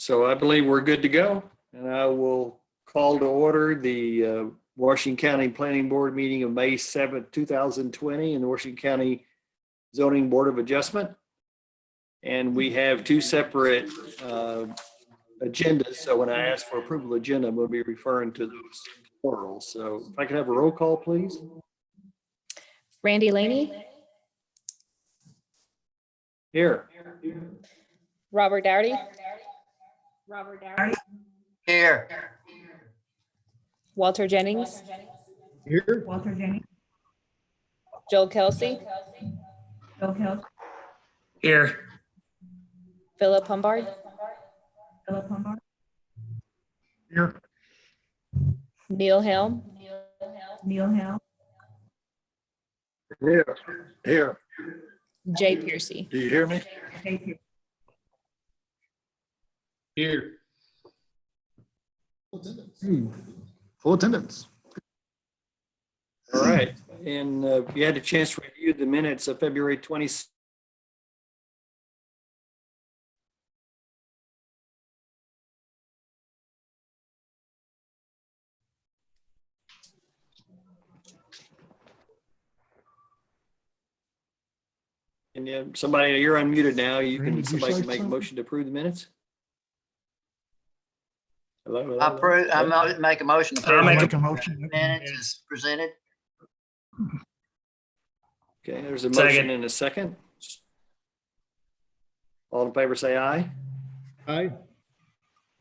So I believe we're good to go, and I will call to order the Washington County Planning Board meeting of May 7th, 2020 in the Washington County Zoning Board of Adjustment. And we have two separate agendas. So when I ask for approval agenda, I'm going to be referring to those plurals. So if I could have a roll call, please. Randy Laney. Here. Robert Dougherty. Here. Walter Jennings. Here. Walter Jennings. Joel Kelsey. Joel Kelsey. Here. Philip Humbard. Philip Humbard. Here. Neil Helm. Neil Helm. Here. Here. Jay Piercy. Do you hear me? Thank you. Here. Full attendance. All right. And you had a chance to review the minutes of February 20th. And somebody, you're unmuted now. You can, somebody can make a motion to approve the minutes. Hello, hello, I hello. approve, I make a motion. to I'll make approve a motion. the Minutes is presented. Okay, there's a motion Second. and a second. All in favor, say aye. Aye.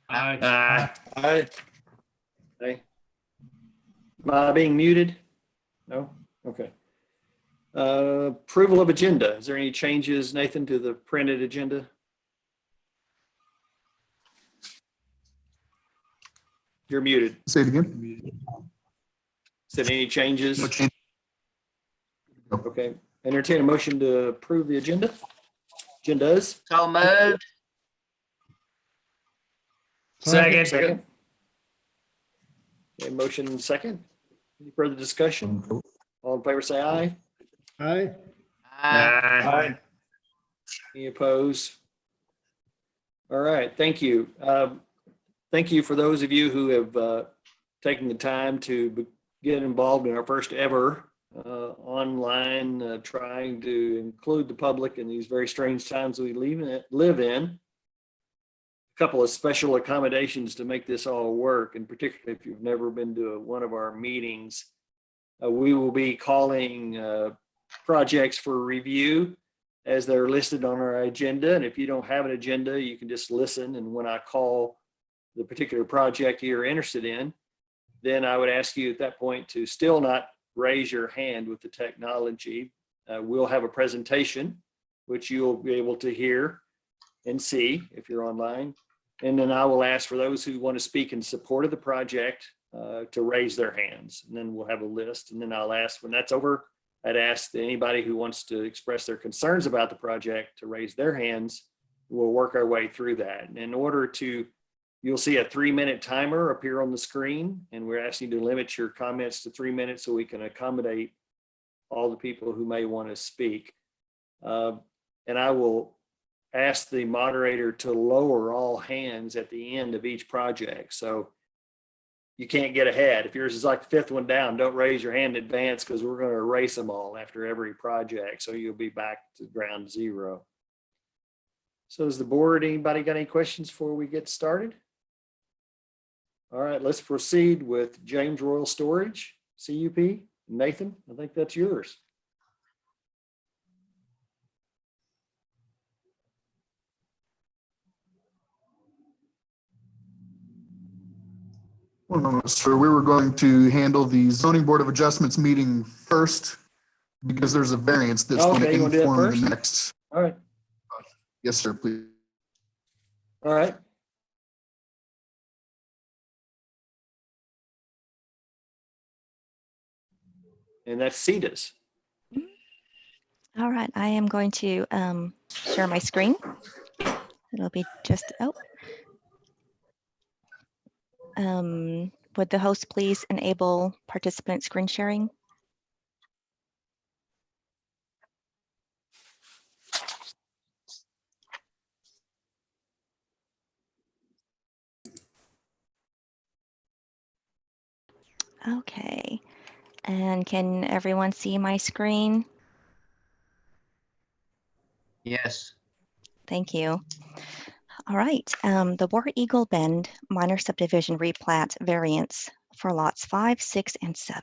Aye. Aye. Aye. Am I being muted? No? Okay. Approval of agenda. Is there any changes, Nathan, to the printed agenda? You're muted. Say it again. Is there any changes? No change. Okay. Entertain a motion to approve the agenda. Agendas. So moved. Second. Okay, motion and second. Any further discussion? All in favor, say aye. Aye. Aye. Any opposed? All right, thank you. Thank you for those of you who have taken the time to get involved in our first ever online trying to include the public in these very strange times we live in. A couple of special accommodations to make this all work, and particularly if you've never been to one of our meetings, we will be calling projects for review as they're listed on our agenda. And if you don't have an agenda, you can just listen. And when I call the particular project you're interested in, then I would ask you at that point to still not raise your hand with the technology. We'll have a presentation, which you'll be able to hear and see if you're online. And then I will ask for those who want to speak in support of the project to raise their hands. And then we'll have a list. And then I'll ask, when that's over, I'd ask anybody who wants to express their concerns about the project to raise their hands. We'll work our way through that. And in order to, you'll see a 3-minute timer appear on the screen, and we're asking you to limit your comments to 3 minutes so we can accommodate all the people who may want to speak. And I will ask the moderator to lower all hands at the end of each project. So you can't get ahead. If yours is like the 5th one down, don't raise your hand in advance because we're going to erase them all after every project. So you'll be back to ground zero. So is the board, anybody got any questions before we get started? All right, let's proceed with James Royal Storage, CUP. Nathan, I think that's yours. One moment, sir. We were going to handle the zoning board of adjustments meeting first because there's a variance that's going to Okay, you wanna do that inform first? the next. All right, Yes, sir, please. all right. And that's CETA's. All right, I am going to share my screen. It'll be just, would the host please enable participant screen sharing? Okay. And can everyone see my screen? Yes. Thank you. All right. The War Eagle Bend minor subdivision replat variance for lots 5, 6, and 7.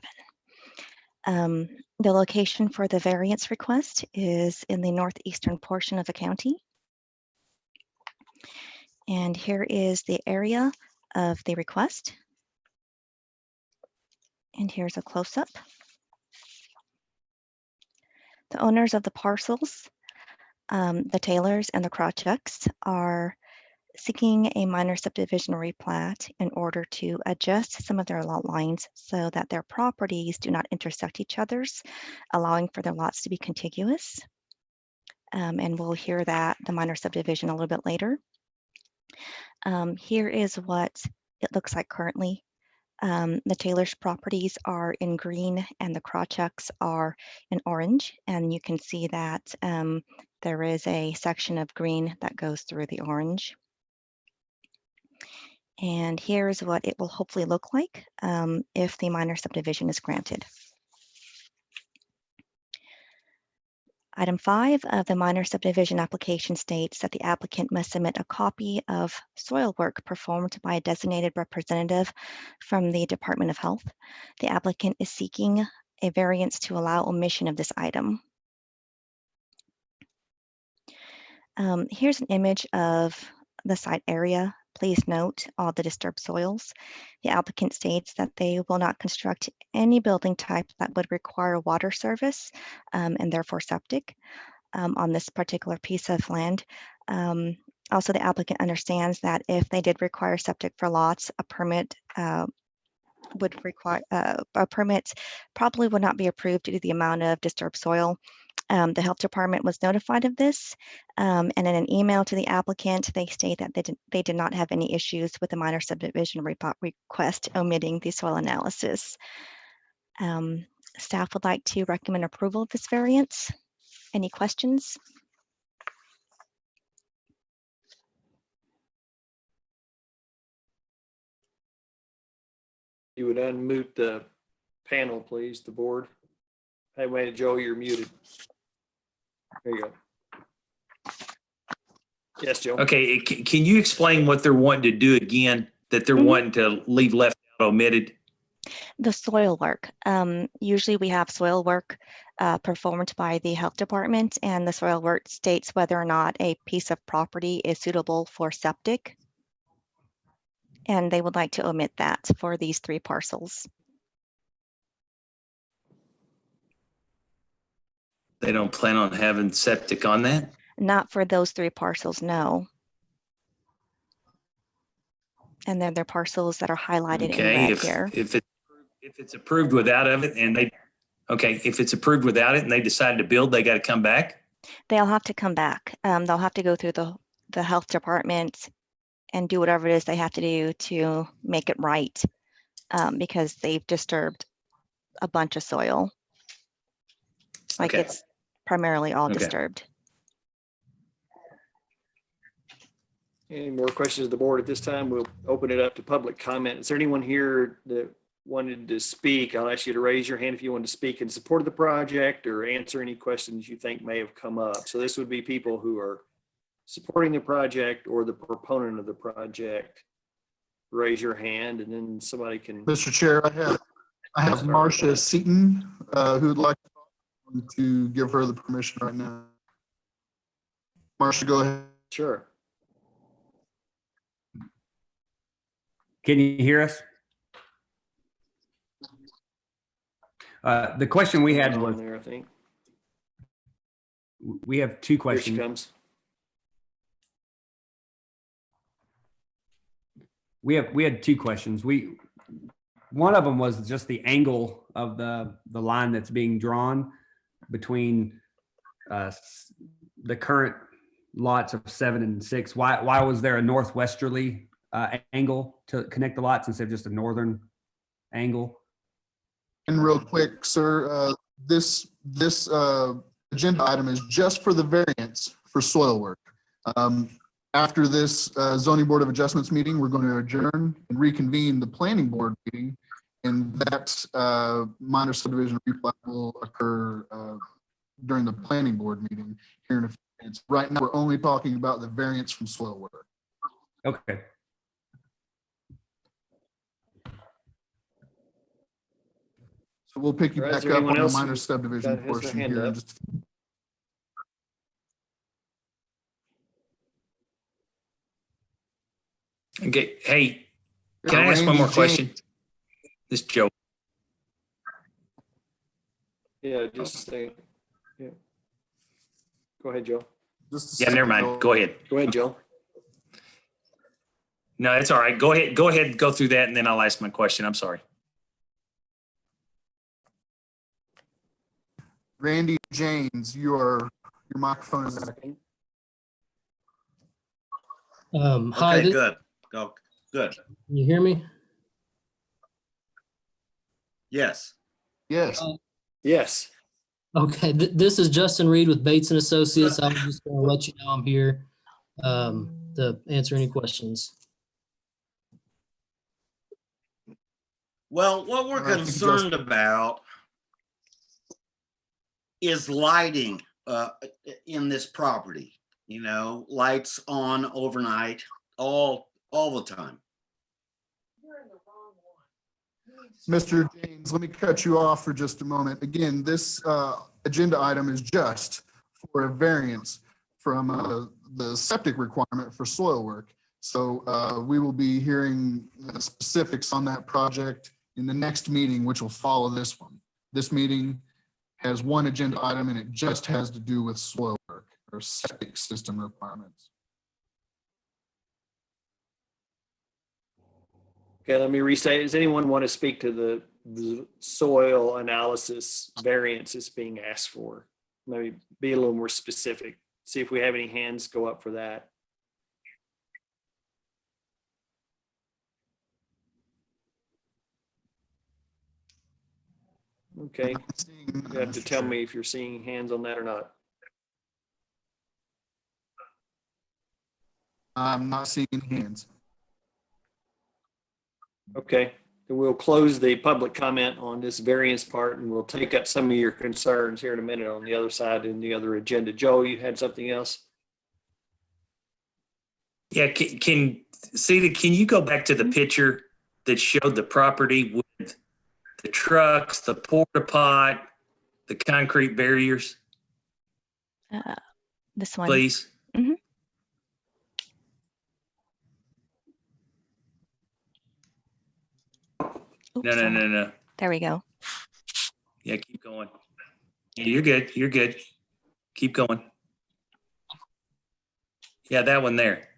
The location for the variance request is in the northeastern portion of the county. And here is the area of the request. And here's a close-up. The owners of the parcels, the Taylors and the Krawchuk's, are seeking a minor subdivision replat in order to adjust some of their lot lines so that their properties do not intersect each other's, allowing for their lots to be contiguous. And we'll hear that the minor subdivision a little bit later. Here is what it looks like currently. The Taylor's properties are in green and the Krawchuk's are in orange. And you can see that there is a section of green that goes through the orange. And here's what it will hopefully look like if the minor subdivision is granted. Item 5 of the minor subdivision application states that the applicant must submit a copy of soil work performed by a designated representative from the Department of Health. The applicant is seeking a variance to allow omission of this item. Here's an image of the site area. Please note all the disturbed soils. The applicant states that they will not construct any building type that would require water service and therefore septic on this particular piece of land. Also, the applicant understands that if they did require septic for lots, a permit would require a permit probably would not be approved due to the amount of disturbed soil. The health department was notified of this, and in an email to the applicant, they state that they did not have any issues with the minor subdivision request omitting the soil analysis. Staff would like to recommend approval of this variance. Any questions? You would unmute the panel, please, the board. Hey, wait, Joe, you're muted. There you go. Yes, Joe. Okay, can you explain what they're wanting to do again, that they're wanting to leave left out omitted? The soil work. Usually we have soil work performed by the health department, and the soil work states whether or not a piece of property is suitable for septic. And they would like to omit that for these 3 parcels. They don't plan on having septic on that? Not for those 3 parcels, no. And then they're parcels that are highlighted in red here. If it's approved without of it and if it's approved without it and they decide to build, they got to come back? They'll have to come back. They'll have to go through the health department and do whatever it is they have to do to make it right because they've disturbed a bunch of soil. Like it's primarily all disturbed. Any more questions of the board at this time? We'll open it up to public comment. Is there anyone here that wanted to speak? I'll ask you to raise your hand if you want to speak in support of the project or answer any questions you think may have come up. So this would be people who are supporting the project or the proponent of the project. Raise your hand and then somebody can. Mr. Chair, I have Marcia Seaton who would like to give her the permission right now. Marcia, go ahead. Sure. Can you hear us? The question we had was, there, I think. we have 2 Here she questions. comes. We had 2 questions. One of them was just the angle of the line that's being drawn between the current lots of 7 and 6. Why was there a northwesterly angle to connect the lots instead of just a northern angle? And real quick, sir, this agenda item is just for the variance for soil work. After this zoning board of adjustments meeting, we're going to adjourn and reconvene the planning board meeting And that minor subdivision replat will occur during the planning board meeting here in a few minutes. Right now, we're only talking about the variance from soil work. Okay. So we'll pick you All right, is back there up anyone on the else minor who subdivision has their portion hand here in up? just. Okay, hey, can I ask one more Randy question? This is Joe. Yeah, just say, yeah. Go ahead, Joe. Just a Yeah, never second, mind. Go ahead. Go ahead, Joe. No, it's all right. Go ahead. Go ahead. Go through that and then I'll ask my question. I'm sorry. Randy James, your microphone is. Hi, Okay, good. Go, good. Can you hear me? Yes. Yes. Yes. Okay, this is Justin Reed with Bates and Associates. I was just going to let you know I'm here to answer any questions. Well, what we're All right, thank you, concerned about is lighting in this property. You know, lights on overnight, all the time. Mr. James, let me cut you off for just a moment. Again, this agenda item is just for a variance from the septic requirement for soil work. So we will be hearing specifics on that project in the next meeting, which will follow this one. This meeting has one agenda item and it just has to do with soil work or septic system requirements. Okay, let me restate. Does anyone want to speak to the soil analysis variance that's being asked for? Maybe be a little more specific. See if we have any hands go up for that. Okay, you have to tell me if you're seeing hands on that or not. I'm not seeing hands. Okay, then we'll close the public comment on this variance part and we'll take up some of your concerns here in a minute on the other side in the other agenda. Joe, you had something else? Yeah, can you go back to the picture that showed the property with the trucks, the porta pot, the concrete barriers, This one. please? Oops, No. sorry. There we go. Yeah, keep going. Yeah, you're good. You're good. Keep going. Yeah, that one there.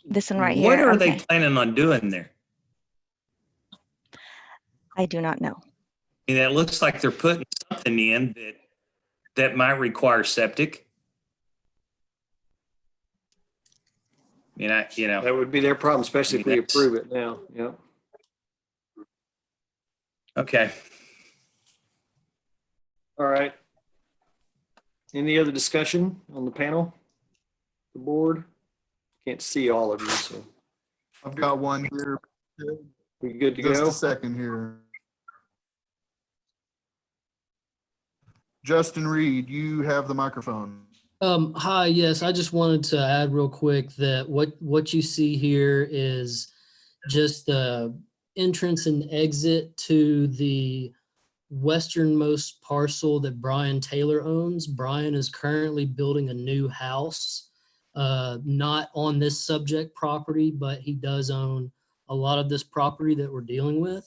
This one right here. What are they Okay. planning on doing there? I do not know. I mean, it looks like they're putting something in that might require septic. I mean, That would be their problem, especially if we That's- approve it now. Yeah. okay. All right. Any other discussion on the panel? The board? Can't see all of you, so I've got one here. we good to Just go? a second here. Justin Reed, you have the microphone. Hi, yes, I just wanted to add real quick that what you see here is just the entrance and exit to the westernmost parcel that Brian Taylor owns. Brian is currently building a new house, not on this subject property, but he does own a lot of this property that we're dealing with.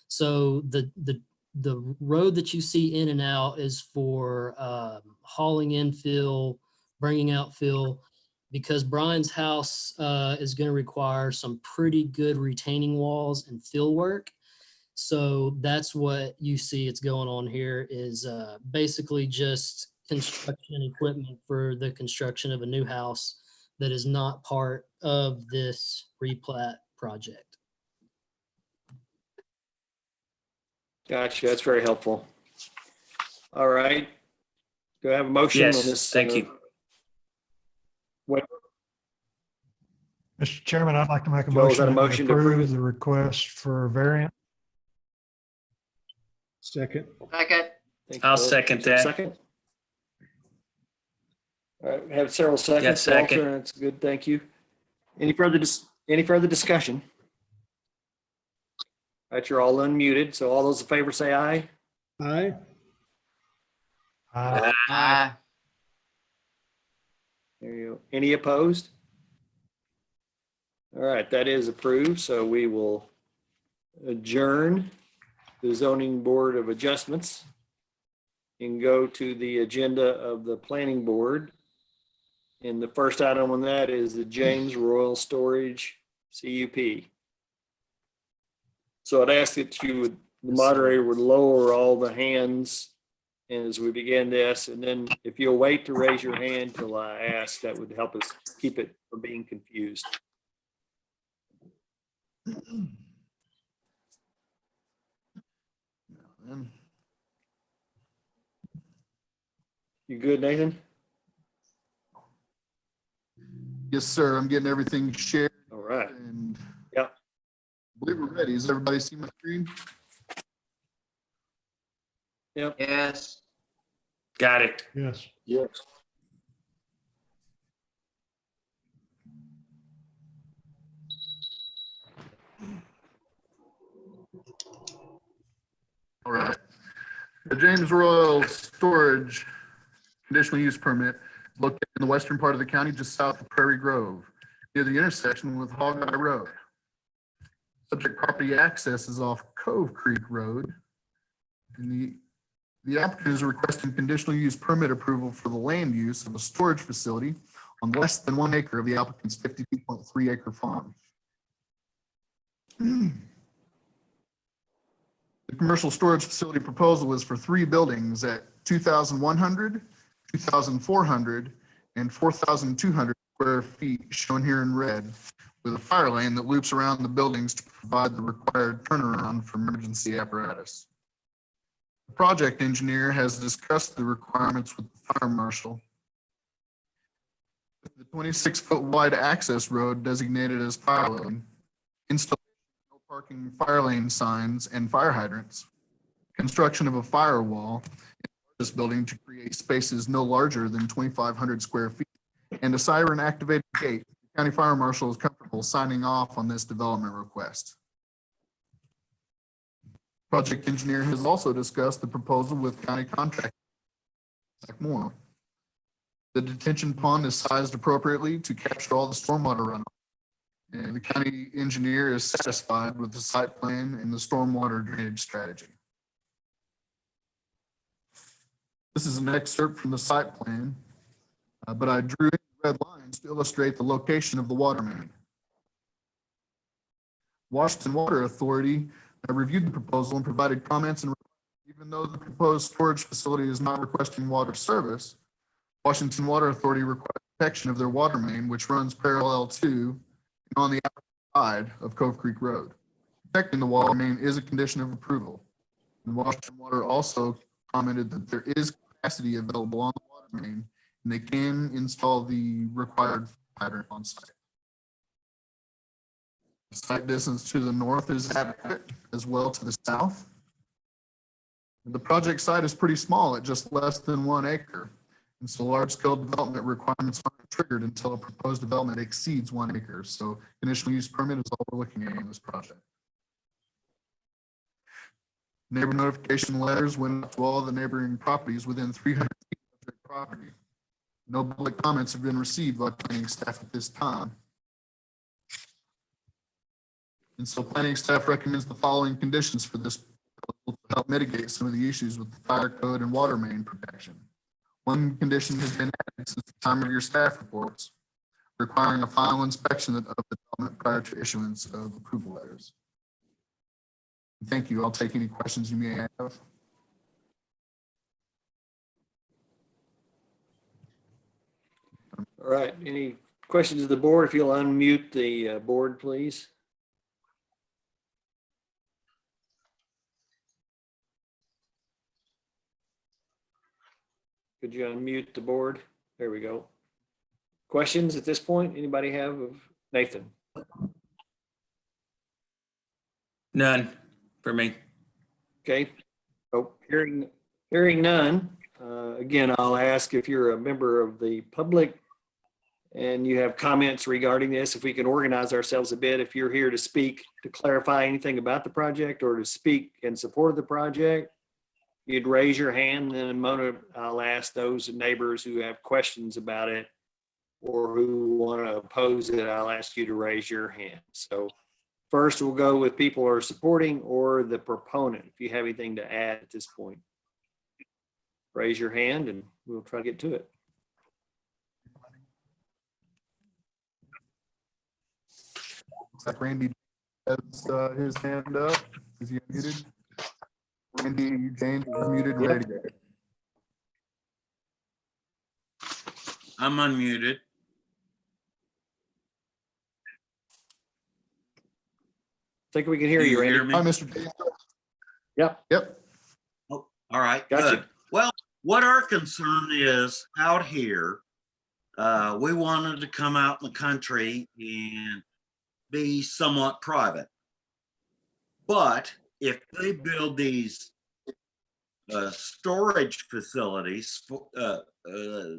So the road that you see in and out is for hauling in fill, bringing out fill, because Brian's house is going to require some pretty good retaining walls and fill work. So that's what you see it's going on here is basically just construction equipment for the construction of a new house that is not part of this replat project. Gotcha. That's very helpful. All right. Do I have a motion on Yes, this? thank you. Mr. Chairman, I'd like to make a Joe, is that a motion that we motion to approve? approve the request for variance. Second. Second. Thank you, I'll Bill. second that. Second. All right, we have several seconds. second. Walter, that's good, thank you. Any further discussion? All right, you're all unmuted, so all those in favor say aye. Aye. Aye. There you go. Any opposed? All right, that is approved, so we will adjourn the zoning board of adjustments and go to the agenda of the planning board. And the first item on that is the James Royal Storage CUP. So I'd ask that you would, the moderator would lower all the hands as we begin this, and then if you'll wait to raise your hand till I ask, that would help us keep it from being confused. You good, Nathan? Yes, sir. I'm getting everything shared All right. and Yep. I believe we're ready. Does everybody see my screen? Yep. Yes. Got it. Yes. Yes. All right. The James Royal Storage Conditional Use Permit is located in the western part of the county, just south of Prairie Grove, near the intersection with Hogeye Road. Subject property access is off Cove Creek Road. And the applicant is requesting conditional use permit approval for the land use of a storage facility on less than 1 acre of the applicant's 52.3 acre farm. The commercial storage facility proposal is for 3 buildings at 2,100, 2,400, and 4,200 square feet, shown here in red, with a fire lane that loops around the buildings to provide the required turnaround for emergency apparatus. The project engineer has discussed the requirements with the fire marshal. The 26-foot wide access road designated as fire lane, installation of no parking fire lane signs and fire hydrants, construction of a firewall in this building to create spaces no larger than 2,500 square feet, and a siren activated gate. The county fire marshal is comfortable signing off on this development request. Project engineer has also discussed the proposal with county contractor Zach Moore. The detention pond is sized appropriately to capture all the stormwater runoff. And the county engineer is satisfied with the site plan and the stormwater drainage strategy. This is an excerpt from the site plan, but I drew in red lines to illustrate the location of the water main. Washington Water Authority reviewed the proposal and provided comments, and even though the proposed storage facility is not requesting water service, Washington Water Authority requires protection of their water main, which runs parallel to and on the outside of Cove Creek Road. Protecting the water main is a condition of approval. And Washington Water also commented that there is capacity available on the water main, and they can install the required hydrant on site. The site distance to the north is adequate, as well to the south. The project site is pretty small at just less than 1 acre. And so large-scale development requirements aren't triggered until a proposed development exceeds 1 acre. So conditional use permit is all we're looking at on this project. Neighbor notification letters went out to all the neighboring properties within 300 feet of their property. No public comments have been received by planning staff at this time. And so planning staff recommends the following conditions for this proposal to help mitigate some of the issues with the fire code and water main protection. One condition has been added since the time of your staff reports, requiring a final inspection of the development prior to issuance of approval letters. Thank you. I'll take any questions you may have. All right, any questions of the board? If you'll unmute the board, please. Could you unmute the board? There we go. Questions at this point? Anybody have of Nathan? None for me. Okay. Oh, hearing none. Again, I'll ask if you're a member of the public and you have comments regarding this, if we can organize ourselves a bit, if you're here to speak, to clarify anything about the project or to speak in support of the project, you'd raise your hand, and in a moment, I'll ask those neighbors who have questions about it or who want to oppose it, I'll ask you to raise your hand. So first, we'll go with people who are supporting or the proponent. If you have anything to add at this point, raise your hand and we'll try to get to it. Looks like Randy has his hand up. Is he unmuted? Randy James is muted and ready to go. I'm unmuted. Think we can hear Do you, you hear Randy. me? Hi, Mr. James. Yep. Yep. All right, Gotcha. good. Well, what our concern is out here, we wanted to come out in the country and be somewhat private. But if they build these storage facilities, they're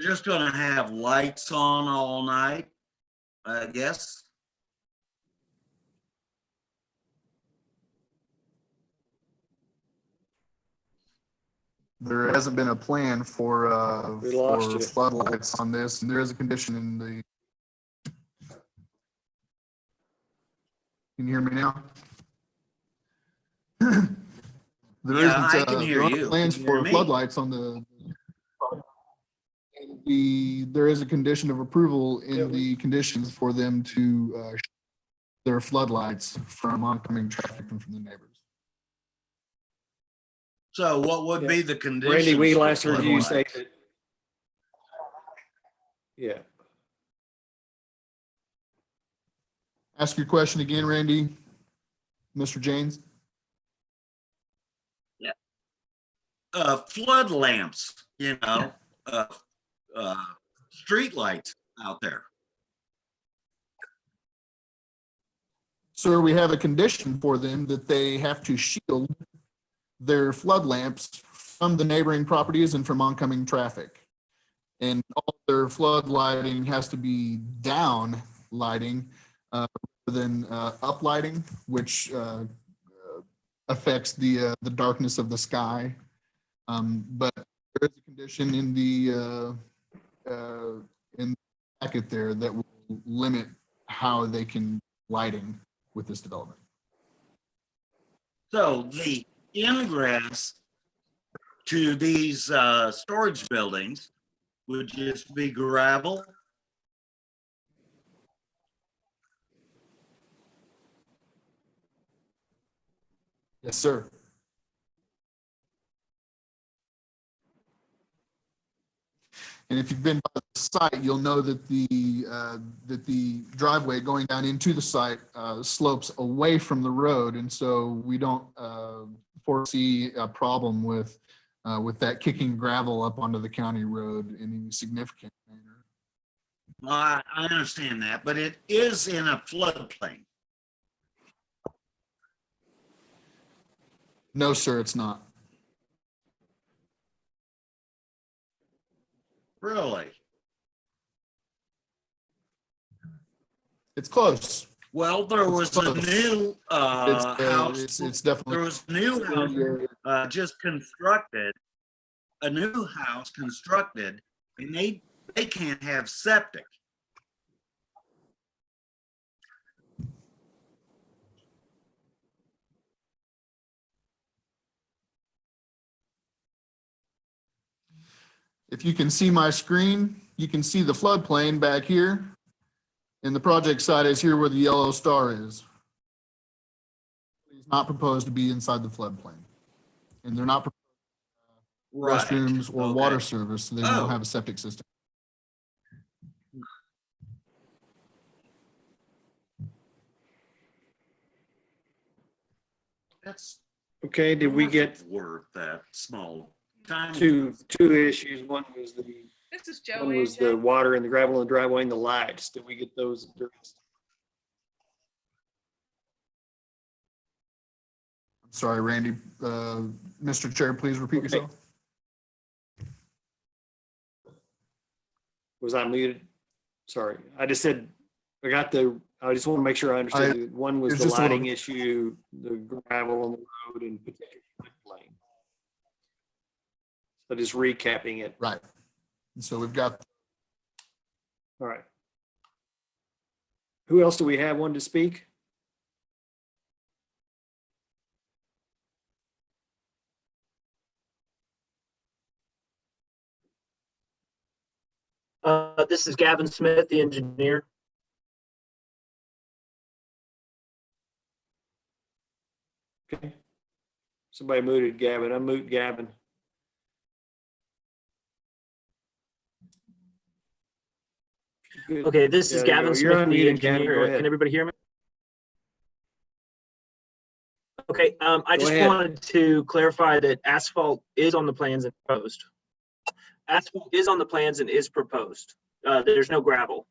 just gonna have lights on all night, I guess. There hasn't been a plan for We lost you. floodlights on this, and there is a condition in the. Can you hear me now? There Yeah, isn't, I can hear there aren't you. plans Can you hear for me? floodlights on the. There is a condition of approval in the conditions for them to their floodlights from oncoming traffic and from the neighbors. So what would be the conditions? Randy, we for last heard you say floodlights? that. Yeah. Ask your question again, Randy. Mr. James? Flood lamps, street lights out there. Sir, we have a condition for them that they have to shield their flood lamps from the neighboring properties and from oncoming traffic. And all their flood lighting has to be down lighting rather than up lighting, which affects the darkness of the sky. But there is a condition in the packet there that will limit how they can lighting with this development. So the ingress to these storage buildings would just be gravel? Yes, sir. And if you've been by the site, you'll know that the driveway going down into the site slopes away from the road, and so we don't foresee a problem with that kicking gravel up onto the county road in any significant manner. Well, I understand that, but it is in a floodplain. No, sir, it's not. Really? It's close. Well, there was a new house. It's definitely. There was a new house just constructed, a new house constructed, and they can't have septic. If you can see my screen, you can see the floodplain back here. And the project site is here where the yellow star is. It's not proposed to be inside the floodplain. And they're not proposed restrooms or water service, so they don't have a septic system. That's Okay, did we get worth that small time? two issues? One was This is one Joanne. was the water and the gravel in the driveway and the lights. Did we get those addressed? Sorry, Randy. Mr. Chair, please repeat Okay. yourself. Was I muted? Sorry, I just said, I just want to make sure I understood. One was it's the just a little- lighting issue, the gravel on the road and potential lane. So just recapping it. Right. So we've got, All right. Who else do we have one to speak? This is Gavin Smith, the engineer. Okay. Somebody muted Gavin. Unmute Gavin. Good. Okay, this Yeah, is there you go. Gavin You're Smith, the unmuted, Gavin. Go engineer. ahead. Can everybody hear me? Okay, I Go just ahead. wanted to clarify that asphalt is on the plans and proposed. Asphalt is on the plans and is proposed. There's no gravel.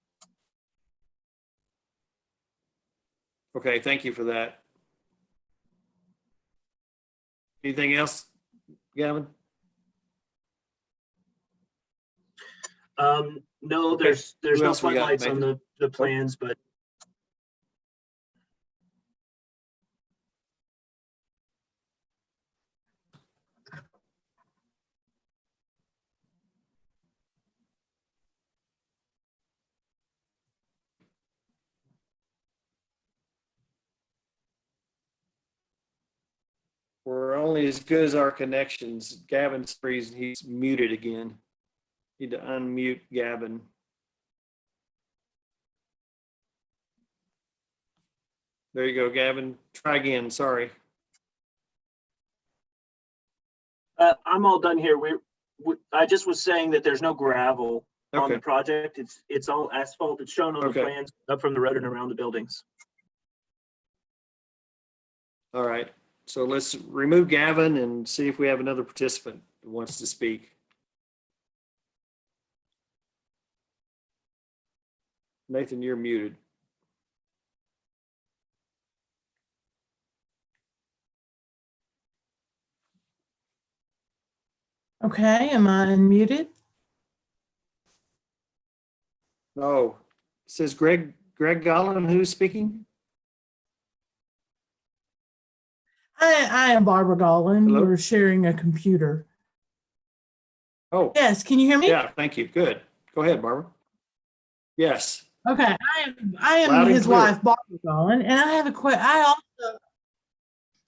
Okay, thank you for that. Anything else, Gavin? No, Okay. there's Who no else we got, floodlights on Nathan? the plans, but We're only as good as our connections. Gavin's freezing. He's muted again. Need to unmute Gavin. There you go, Gavin. Try again. Sorry. I'm all done here. I just was saying that there's no gravel on Okay. the project. It's all asphalt. It's shown on Okay. the plans up from the road and around the buildings. All right. So let's remove Gavin and see if we have another participant who wants to speak. Nathan, you're muted. Okay, am I unmuted? Oh, it says Greg Gollin, who's speaking? I am Barbara Gollin. Hello? We're sharing a computer. Oh, Yes, can you hear me? yeah, thank you. Good. Go ahead, Barbara. Yes. Okay, I am Loud and his clear. wife, Barbara Gollin, and I have a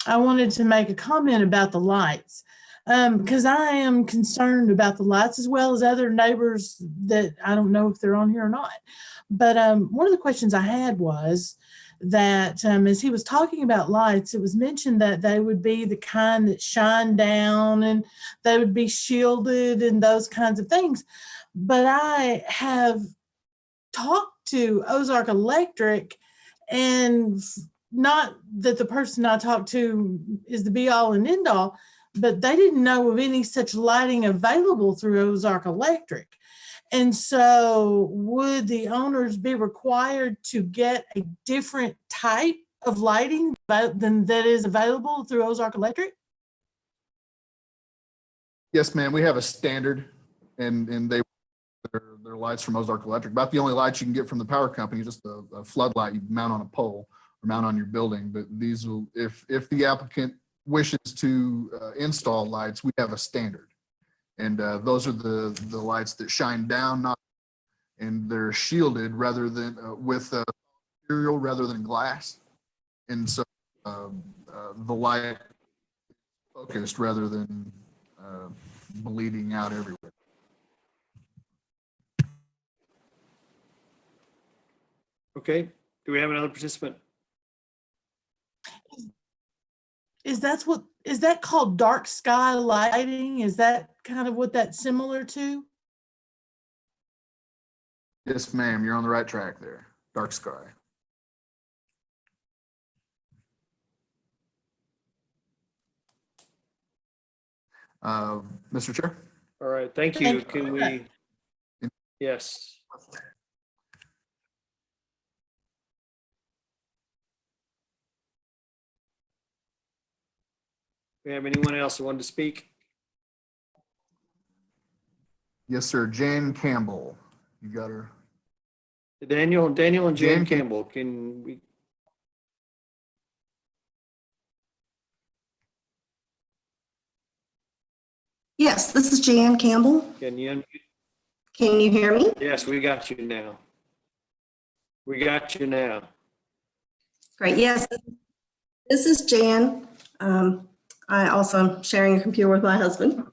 I wanted to make a comment about the lights. Because I am concerned about the lights as well as other neighbors that I don't know if they're on here or not. But one of the questions I had was that as he was talking about lights, it was mentioned that they would be the kind that shine down and they would be shielded and those kinds of things. But I have talked to Ozark Electric, and not that the person I talked to is the be all and end all, but they didn't know of any such lighting available through Ozark Electric. And so would the owners be required to get a different type of lighting than that is available through Ozark Electric? yes, ma'am, we have a standard and they're lights from Ozark Electric. About the only lights you can get from the power company is just a floodlight you mount on a pole or mount on your building. But these will, if the applicant wishes to install lights, we have a standard. And those are the lights that shine down, not, and they're shielded rather than with material rather than glass. And so the light focused rather than bleeding out everywhere. Okay. Do we have another participant? Is that called dark sky lighting? Is that kind of what that's similar to? Yes, ma'am, you're on the right track there. Dark sky. Mr. Chair? All right. Thank you. Can we? Yes. We have anyone else who wanted to speak? Yes, sir. Jan Campbell. You got her. Daniel and Jan Jan Campbell, can we? Yes, this is Jan Campbell. Can you? Can you hear me? Yes, we got you now. We got you now. Great. Yes, this is Jan. I also am sharing a computer with my husband.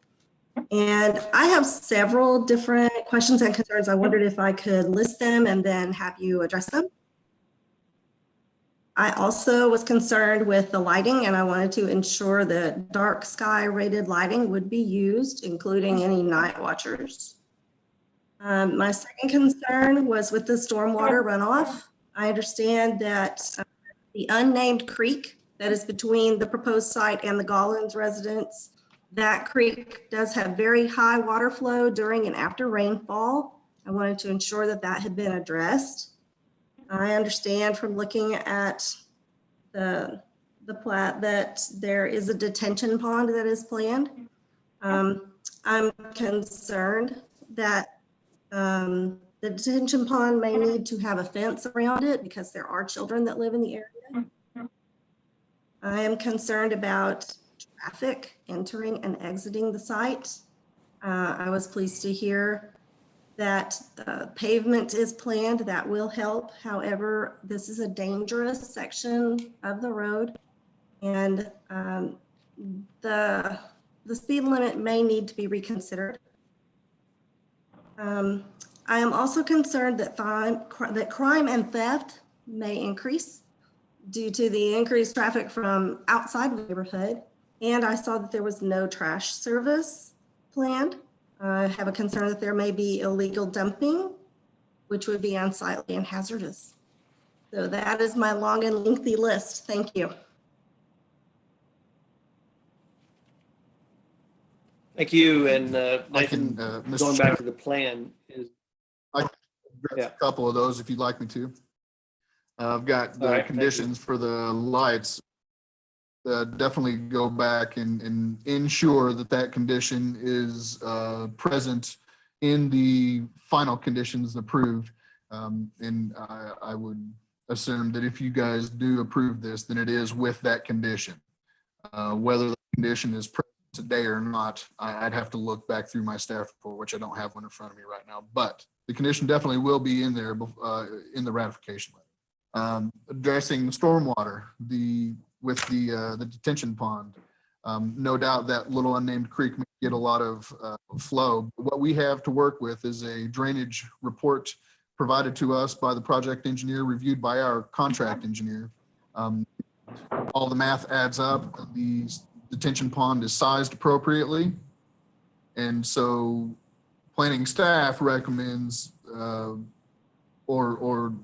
And I have several different questions and concerns. I wondered if I could list them and then have you address them. I also was concerned with the lighting, and I wanted to ensure that dark sky rated lighting would be used, including any night watchers. My second concern was with the stormwater runoff. I understand that the unnamed creek that is between the proposed site and the Gollins residence, that creek does have very high water flow during and after rainfall. I wanted to ensure that that had been addressed. I understand from looking at the plat that there is a detention pond that is planned. I'm concerned that the detention pond may need to have a fence around it because there are children that live in the area. I am concerned about traffic entering and exiting the site. I was pleased to hear that pavement is planned. That will help. However, this is a dangerous section of the road, and the speed limit may need to be reconsidered. I am also concerned that crime and theft may increase due to the increased traffic from outside the neighborhood. And I saw that there was no trash service planned. I have a concern that there may be illegal dumping, which would be unsightly and hazardous. So that is my long and lengthy list. Thank you. Thank you. And I can, Nathan, Mr. going Chair, back to the plan is, I can address a couple of those if you'd like me to. I've got All the right, thank conditions for the lights. Definitely go back and ensure that that condition is present in the final conditions approved. And I would assume that if you guys do approve this, then it is with that condition. Whether the condition is present today or not, I'd have to look back through my staff report, which I don't have one in front of me right now. But the condition definitely will be in there in the ratification letter. Addressing stormwater, with the detention pond. No doubt that little unnamed creek may get a lot of flow. What we have to work with is a drainage report provided to us by the project engineer, reviewed by our contract engineer. All the math adds up. The detention pond is sized appropriately. And so planning staff recommends, planning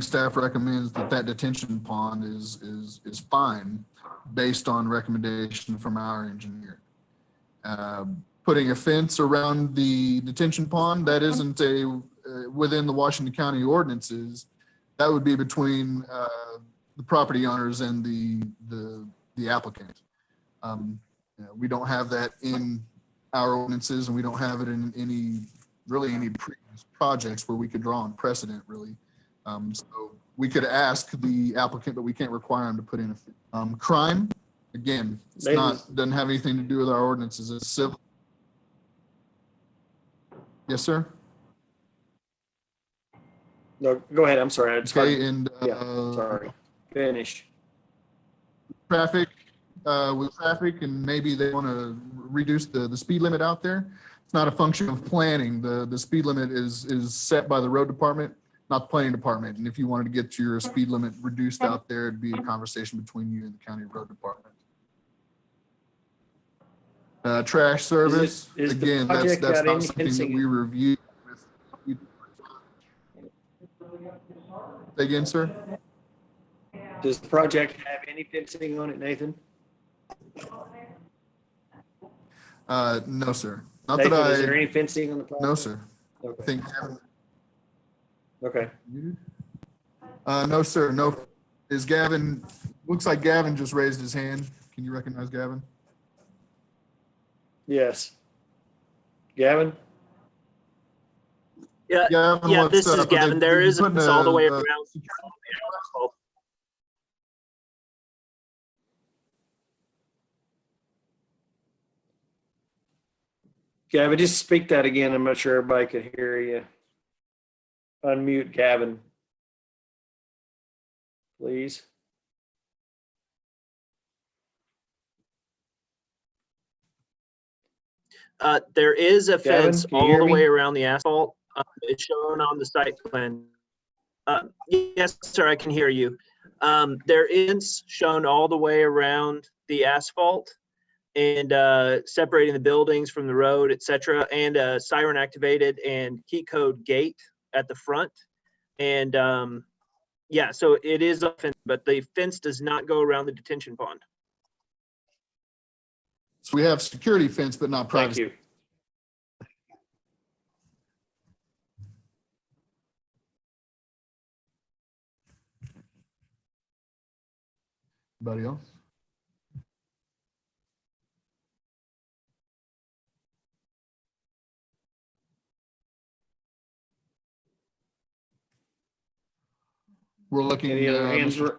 staff recommends that detention pond is fine based on recommendation from our engineer. Putting a fence around the detention pond, that isn't within the Washington County ordinances. That would be between the property owners and the applicant. We don't have that in our ordinances, and we don't have it in any previous projects where we could draw on precedent, really. So we could ask the applicant, but we can't require them to put in a crime. Again, doesn't have anything to do with our ordinances. It's civil. Yes, sir. no, go ahead. I'm sorry. Okay, and sorry. Finish. Traffic, with traffic, and maybe they want to reduce the speed limit out there. It's not a function of planning. The speed limit is set by the road department, not the planning department. And if you wanted to get your speed limit reduced out there, it'd be a conversation between you and the county road department. Trash service, is the again, that's project got not any something that fencing? we review. Say again, sir? Does the project have any fencing on it, Nathan? No, sir. Not Nathan, that is there any fencing on the project? No, sir. Okay. I think. Okay. No, sir. No. Is Gavin, looks like Gavin just raised his hand. Can you recognize Gavin? Yes. Gavin? Yeah, Gavin, yeah, what's this is up? Gavin. There They've is a putting fence all the way a- around. Gavin, just speak that again. I'm not sure everybody could hear you. Unmute Gavin. Please. There is a Gavin, fence can you all hear the me? way around the asphalt. It's shown on the site plan. Yes, sir, I can hear you. There is shown all the way around the asphalt and separating the buildings from the road, et cetera, and a siren activated and key code gate at the front. And yeah, so it is a fence, but the fence does not go around the detention pond. So we have security fence, but not Thank privacy. you. Anybody else? We're looking. Any other hands? Mr.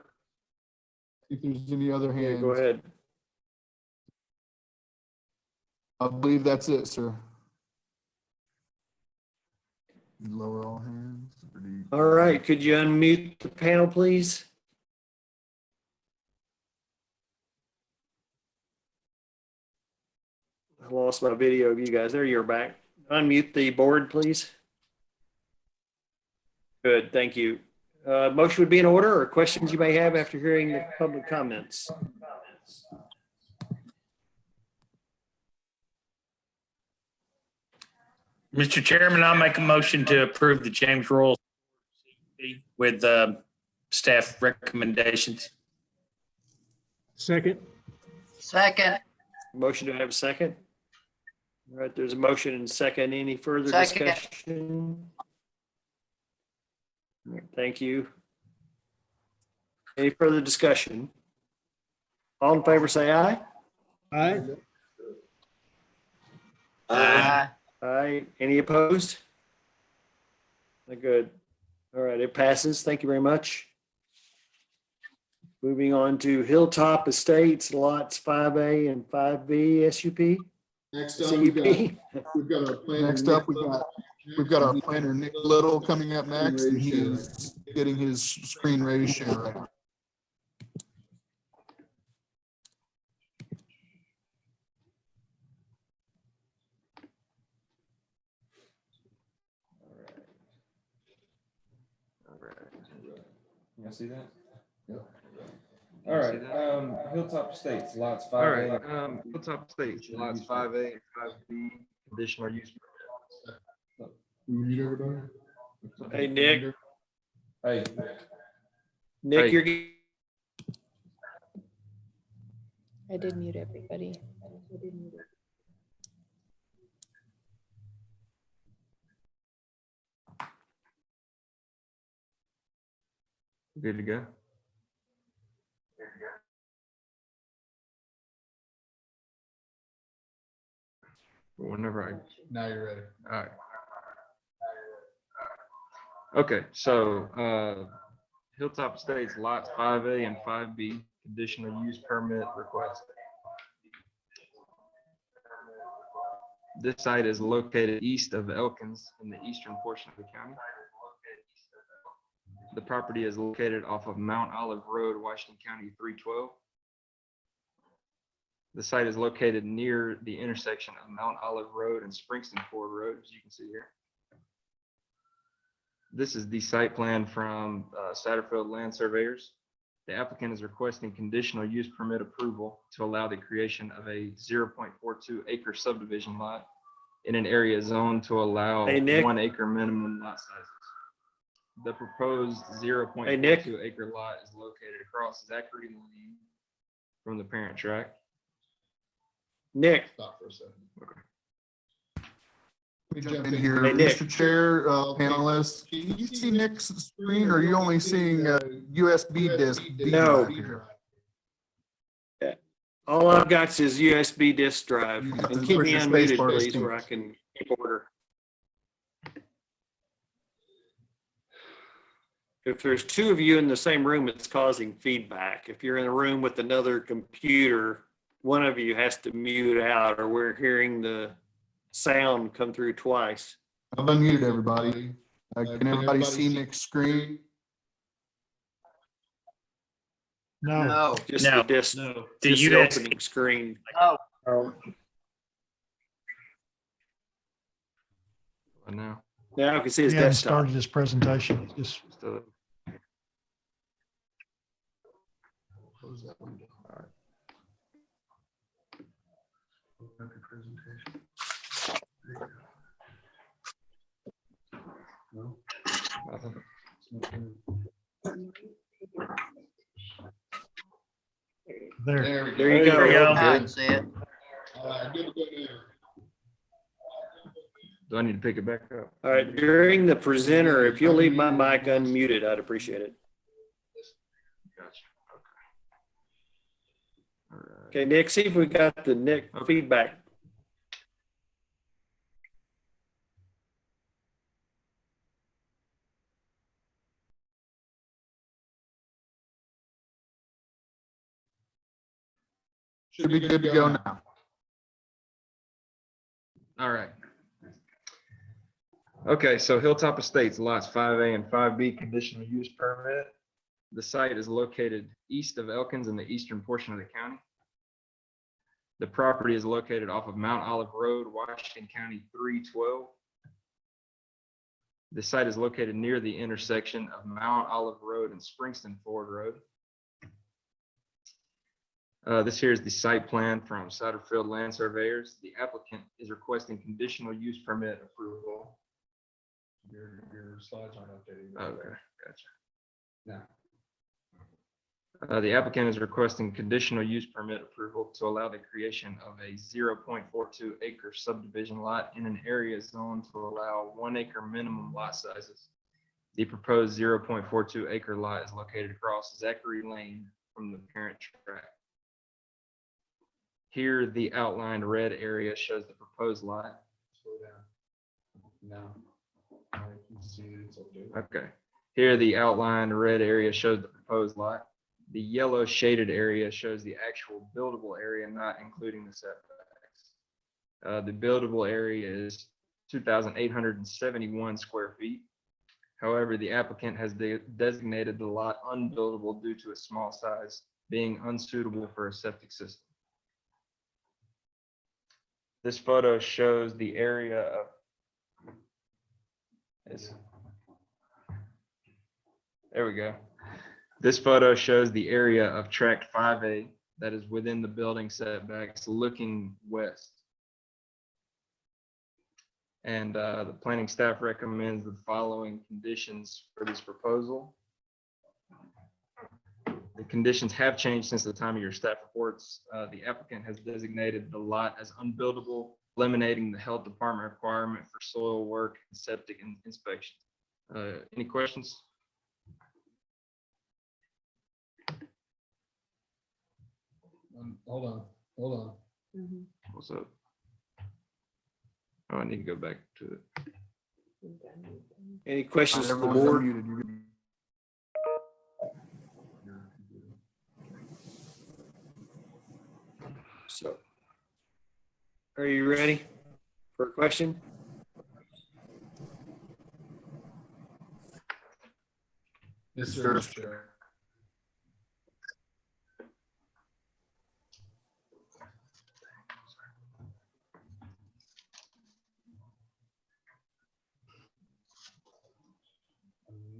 If there's any other Yeah, hands. go ahead. I believe that's it, sir. Lower all hands. All right, could you unmute the panel, please? I lost my video of you guys. There, you're back. Unmute the board, please. Good, thank you. Motion would be in order, or questions you may have after hearing the public comments. Mr. Chairman, I'll make a motion to approve the James Royal with staff recommendations. Second. Second. Motion to have a second. All right, there's a motion and second. Any further Second. discussion? Thank you. Any further discussion? All in favor, say aye. Aye. Aye. Any opposed? Good. All right, it passes. Thank you very much. Moving on to Hilltop Estates, lots 5A and 5B SUP. Next up, we've got our planner. Next up, we've got our planner, Nick Little, coming up next, and he is getting his screen ready to share right now. You see that? All right, Hilltop Estates, lots 5A. All right, Hilltop Estates, lots 5A and 5B, conditional use. Will you mute everybody? Hey, Nick. Hey. Nick, Hey. you're. I did mute everybody. Good to go. Whenever I. Now you're ready. All right. Okay, so Hilltop Estates, lots 5A and 5B, conditional use permit request. This site is located east of Elkins in the eastern portion of the county. The property is located off of Mount Olive Road, Washington County 312. The site is located near the intersection of Mount Olive Road and Springston Ford Road, as you can see here. This is the site plan from Satterfield Land Surveyors. The applicant is requesting conditional use permit approval to allow the creation of a 0.42 acre subdivision lot in an area zoned to allow 1 acre minimum lot sizes. The proposed 0.42 acre lot is located across Zachary Lane from the parent tract. Nick. Stop for a second. Okay. Let me jump in here. Hey, Nick. Mr. Chair, panelists, can you see Nick's screen, or are you only seeing USB disk? No. All I've got is USB disk drive. You And can keep push me your space unmuted, bar to please, speak. where I can keep order. If there's two of you in the same room, it's causing feedback. If you're in a room with another computer, one of you has to mute out, or we're hearing the sound come through twice. I've unmuted everybody. Can everybody see Nick's screen? No. Just No. the disk, The just the USB. opening screen. Now, Now I can see his He hadn't desktop. started his presentation. Just still, Close that window. All right. nothing. there. There you go. There you go. Good. Good to go now. Do I need to pick it back up? All right, during the presenter, if you'll leave my mic unmuted, I'd appreciate it. Gotcha. Okay. All right. Okay, Nick, see if we got the Nick feedback. Should be good to go now. All right. Okay, so Hilltop Estates, lots 5A and 5B, conditional use permit. The site is located east of Elkins in the eastern portion of the county. The property is located off of Mount Olive Road, Washington County 312. The site is located near the intersection of Mount Olive Road and Springston Ford Road. This here is the site plan from Satterfield Land Surveyors. The applicant is requesting conditional use permit approval. Your slides aren't updated. Okay, gotcha. The applicant is requesting conditional use permit approval to allow the creation of a 0.42 acre subdivision lot in an area zoned to allow 1 acre minimum lot sizes. The proposed 0.42 acre lot is located across Zachary Lane from the parent tract. Here, the outlined red area shows the proposed lot. Slow down. No. Okay. Here, the outlined red area shows the proposed lot. The yellow shaded area shows the actual buildable area, not including the setbacks. The buildable area is 2,871 square feet. However, the applicant has designated the lot unbuildable due to its small size, being unsuitable for a septic system. This photo shows the area of there we go. This photo shows the area of tract 5A that is within the building setbacks looking west. And the planning staff recommends the following conditions for this proposal. The conditions have changed since the time of your staff reports. The applicant has designated the lot as unbuildable, eliminating the health department requirement for soil work and septic inspections. Any questions? Hold on. What's up? Oh, I need to go back to it. Any questions from the Everyone's board? unmuted. You're good. So, are you ready for a question? Yes, sir.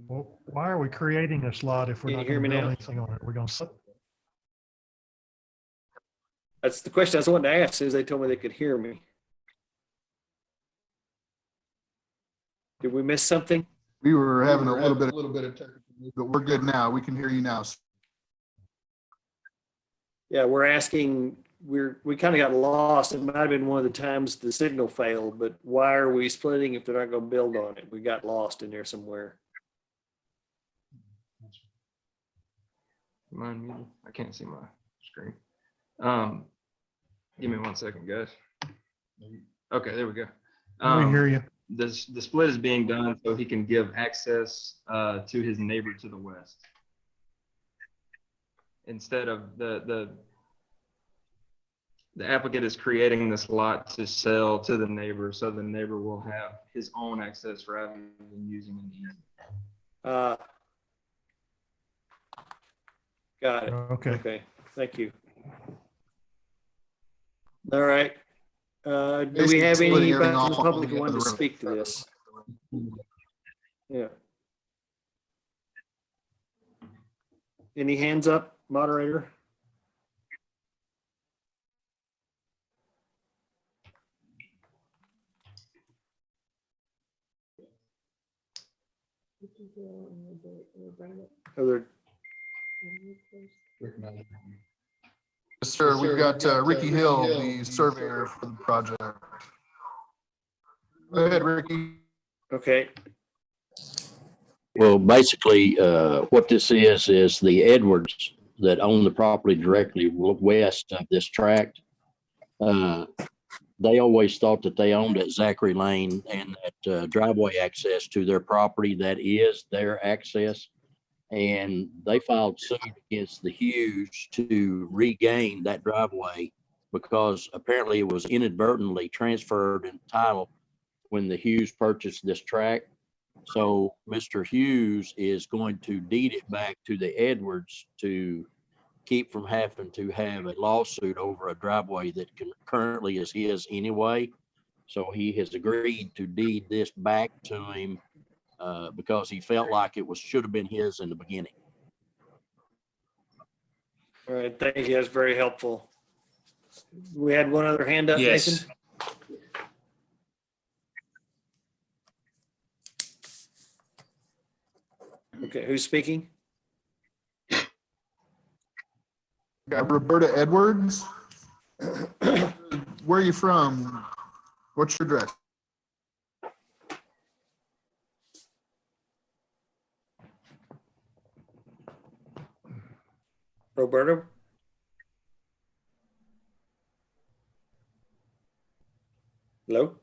Well, why are we creating this lot if we're Can you not hear going to me build now? anything on it? We're going to. That's the question I was wanting to ask, as they told me they could hear me. Did we miss something? We were having a little bit of technical, but we're good now. We can hear you now. Yeah, we're asking, we kind of got lost. It might have been one of the times the signal failed, but why are we splitting if they're not going to build on it? We got lost in there somewhere. Mine muted? I can't see my screen. Give me 1 second, guys. Okay, there we go. We hear you. The split is being done so he can give access to his neighbor to the west. Instead of the applicant is creating this lot to sell to the neighbor, so the neighbor will have his own access rather than using an easement. Got it. Okay. Okay, thank you. All right. Do we have Basically splitting anybody everything in the off on public the who wanted to other road. speak to this? Yeah. Any hands up, moderator? Are there? Yes, sir. We've got Ricky Hill, the surveyor for the project. Go ahead, Ricky. Okay, Well, basically, what this is the Edwards that own the property directly west of this tract. They always thought that they owned at Zachary Lane and that driveway access to their property, that is their access. And they filed suit against the Hughes to regain that driveway because apparently it was inadvertently transferred in title when the Hughes purchased this tract. So Mr. Hughes is going to deed it back to the Edwards to keep from having to have a lawsuit over a driveway that currently is his anyway. So he has agreed to deed this back to him because he felt like it should have been his in the beginning. all right, thank you. That's very helpful. We had one other hand up, Yes. Nathan? Okay, who's speaking? Got Roberta Edwards. Where are you from? What's your address? Roberta? Hello?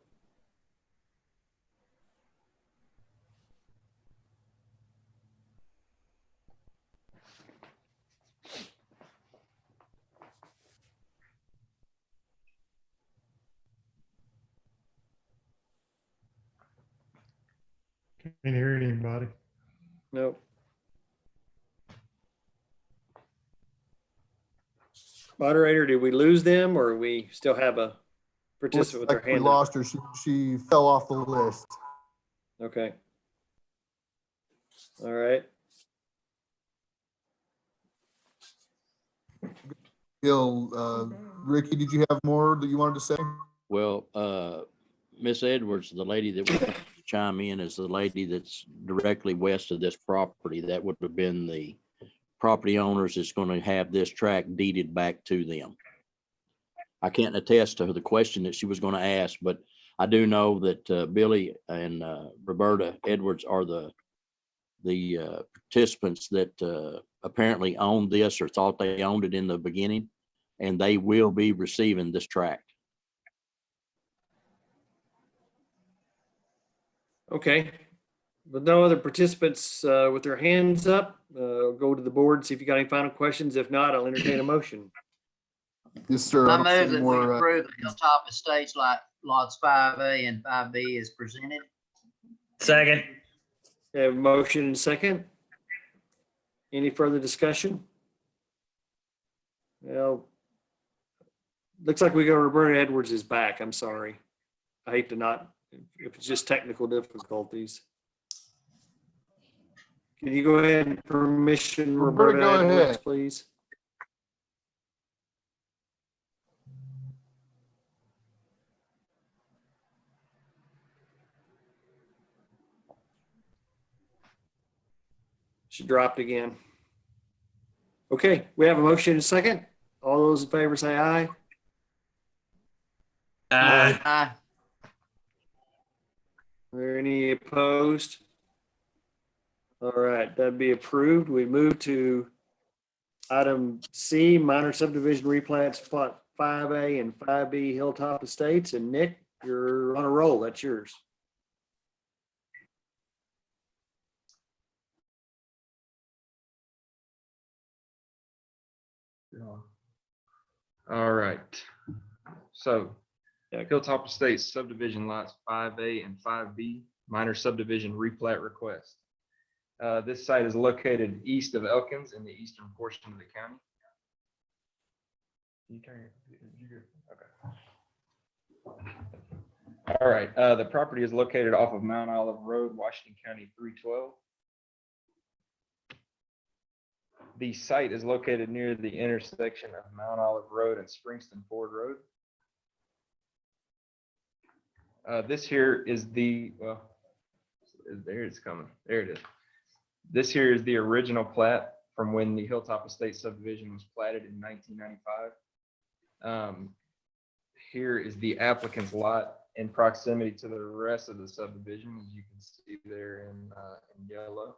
Can't hear anybody. No. Moderator, did we lose them or we still have a participant with their Like we hand up? lost her. She fell off the list. Okay. All right. Gil, Ricky, did you have more that you wanted to say? Well, Miss Edwards, the lady that would chime in is the lady that's directly west of this property. That would have been the property owners that's going to have this tract deeded back to them. I can't attest to the question that she was going to ask, but I do know that Billy and Roberta Edwards are the participants that apparently owned this or thought they owned it in the beginning, and they will be receiving this tract. Okay. With no other participants with their hands up, go to the board, see if you got any final questions. If not, I'll entertain a motion. Yes, sir. I don't see move that we more, approve the Hilltop Estates lots 5A and 5B as presented. Second. Have a motion and second. Any further discussion? Well, looks like we go Roberta Edwards is back. I'm sorry. I hate to not, if it's just technical difficulties. Can you go ahead and permission Roberta, Roberta go Edwards, ahead. please? She dropped again. Okay, we have a motion and a second. All those in favor say aye. Aye. Aye. Are there any opposed? All right, that'd be approved. We move to Item C, minor subdivision replats plot 5A and 5B Hilltop Estates. And Nick, you're on a roll. That's yours. All right. So Hilltop Estates subdivision lots 5A and 5B, minor subdivision replat request. This site is located east of Elkins in the eastern portion of the county. Okay. All right. The property is located off of Mount Olive Road, Washington County 312. The site is located near the intersection of Mount Olive Road and Springston Ford Road. This here is the, well, there it's coming. There it is. This here is the original plat from when the Hilltop Estate subdivision was platted in 1995. Here is the applicant's lot in proximity to the rest of the subdivision, as you can see there in yellow.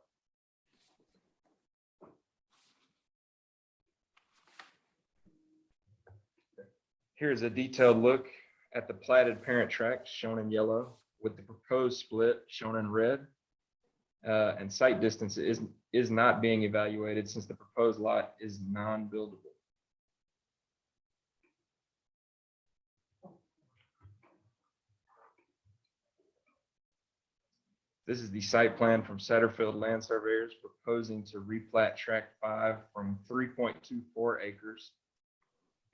Here's a detailed look at the platted parent tract shown in yellow with the proposed split shown in red. And site distance is not being evaluated since the proposed lot is non-buildable. This is the site plan from Satterfield Land Surveyors proposing to replat tract 5 from 3.24 acres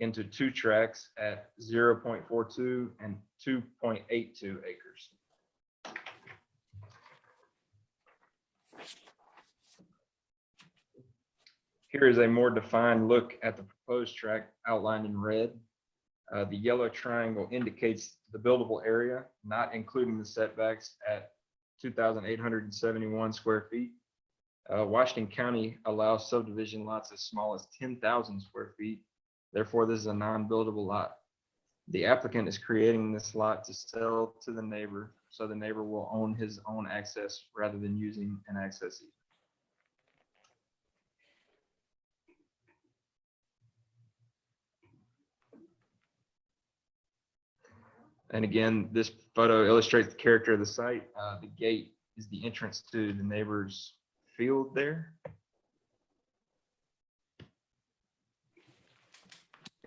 into 2 tracts at 0.42 and 2.82 acres. Here is a more defined look at the proposed tract outlined in red. The yellow triangle indicates the buildable area, not including the setbacks at 2,871 square feet. Washington County allows subdivision lots as small as 10,000 square feet. Therefore, this is a non-buildable lot. The applicant is creating this lot to sell to the neighbor, so the neighbor will own his own access rather than using an access easement. And again, this photo illustrates the character of the site. The gate is the entrance to the neighbor's field there.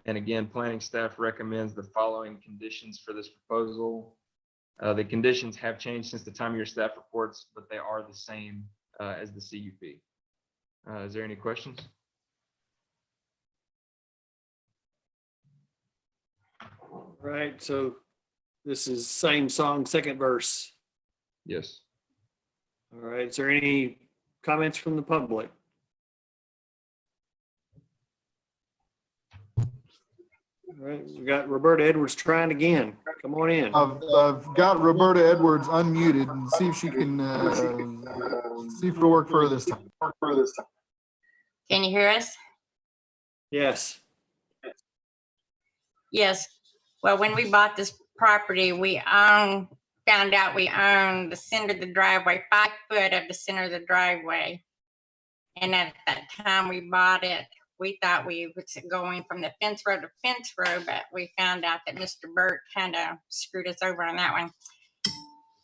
And again, planning staff recommends the following conditions for this proposal. The conditions have changed since the time of your staff reports, but they are the same as the CUP. Is there any questions? Right, so this is same song, second verse. Yes. All right, is there any comments from the public? All right, we got Roberta Edwards trying again. Come on in. I've got Roberta Edwards unmuted and see if she can, see if it'll work for her this time. Can you hear us? Yes. Yes. Well, when we bought this property, we found out we own the center of the driveway, 5 foot of the center of the driveway. And at that time we bought it, we thought we was going from the fence row to fence row, but we found out that Mr. Burt kind of screwed us over on that one.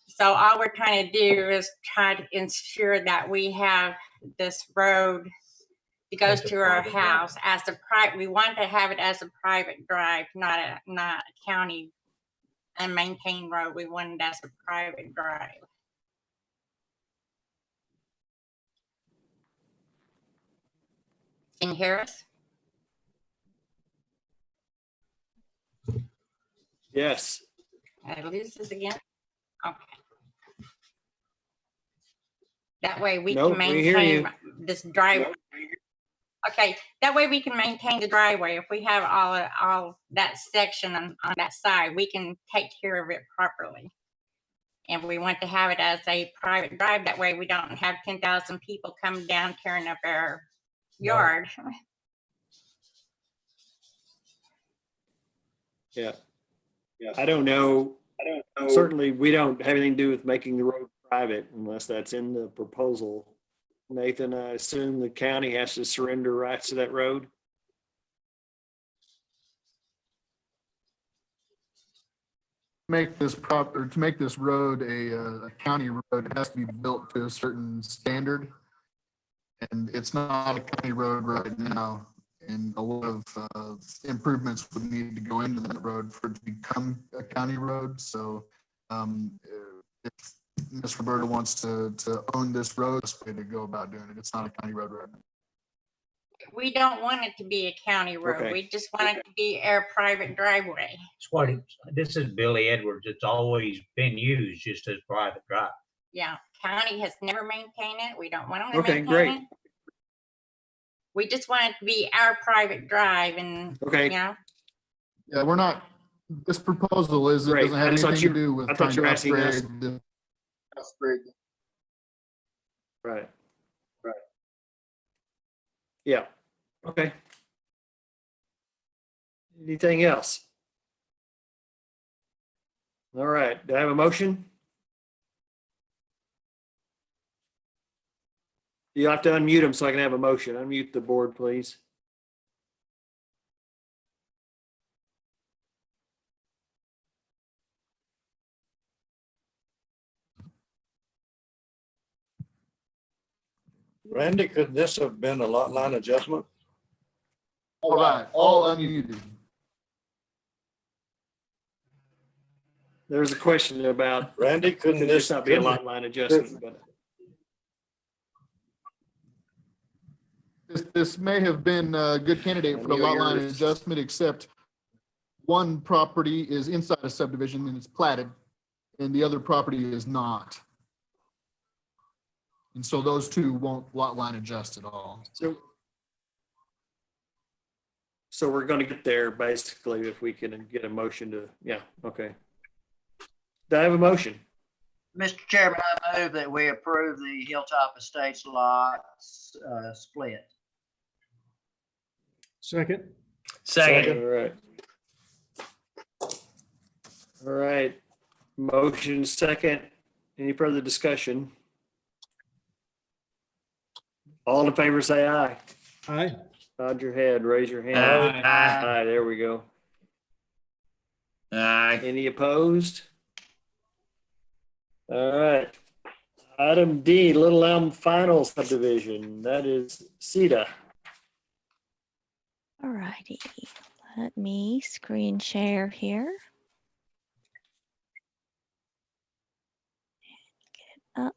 So all we're trying to do is try to ensure that we have this road that goes to our house as a private. We want to have it as a private drive, not a county unmaintained road. We want it as a private drive. Can you hear us? Yes. I lose this again? Okay. That way we Nope, can we hear you. maintain this driveway. Okay, that way we can maintain the driveway. If we have all that section on that side, we can take care of it properly. And we want to have it as a private drive. That way we don't have 10,000 people come down tearing up our yard. Yeah. I don't know. Certainly, we don't have anything to do with making the road private unless that's in the proposal. Nathan, I assume the county has to surrender rights to that road? Make this to make this road a county road, it has to be built to a certain standard. And it's not a county road right now. And a lot of improvements would need to go into that road for it to become a county road. So if Ms. Roberta wants to own this road, that's the way to go about doing it. It's not a county road right now. We don't want it to be a county road. Okay. We just want it to be our private driveway. It's what this is Billy Edwards. It's always been used just as private drive. Yeah, county has never maintained it. We don't want them to Okay, maintain great. it. We just want it to be our private drive and, Okay. you know, Yeah, we're not, this proposal is, it Great. doesn't have I just thought anything you- to do with I thought trying you were to asking us. upgrade. Right. Right. Yeah. Okay. Anything else? All right. Do I have a motion? You have to unmute them so I can have a motion. Unmute the board, please. Randy, could this have been a lot line adjustment? All right, all unmuted. There's a question about, Randy, couldn't could this this not be a couldn't lot line adjustment? But This may have been a good candidate for the lot line adjustment, except one property is inside a subdivision and it's platted, and the other property is not. And so those two won't lot line adjust at all. So we're going to get there basically if we can get a motion to, yeah, okay. Do I have a motion? Mr. Chairman, I move that we approve the Hilltop Estates lots split. Second. Second. All right. All right. Motion second. Any further discussion? All in favor, say aye. Aye. Nod your head, raise your hand. Aye. Aye, there we go. Aye. Any opposed? All right. Item D, Little Elm Final Subdivision. That is CETA. All righty, let me screen share here. Get it up.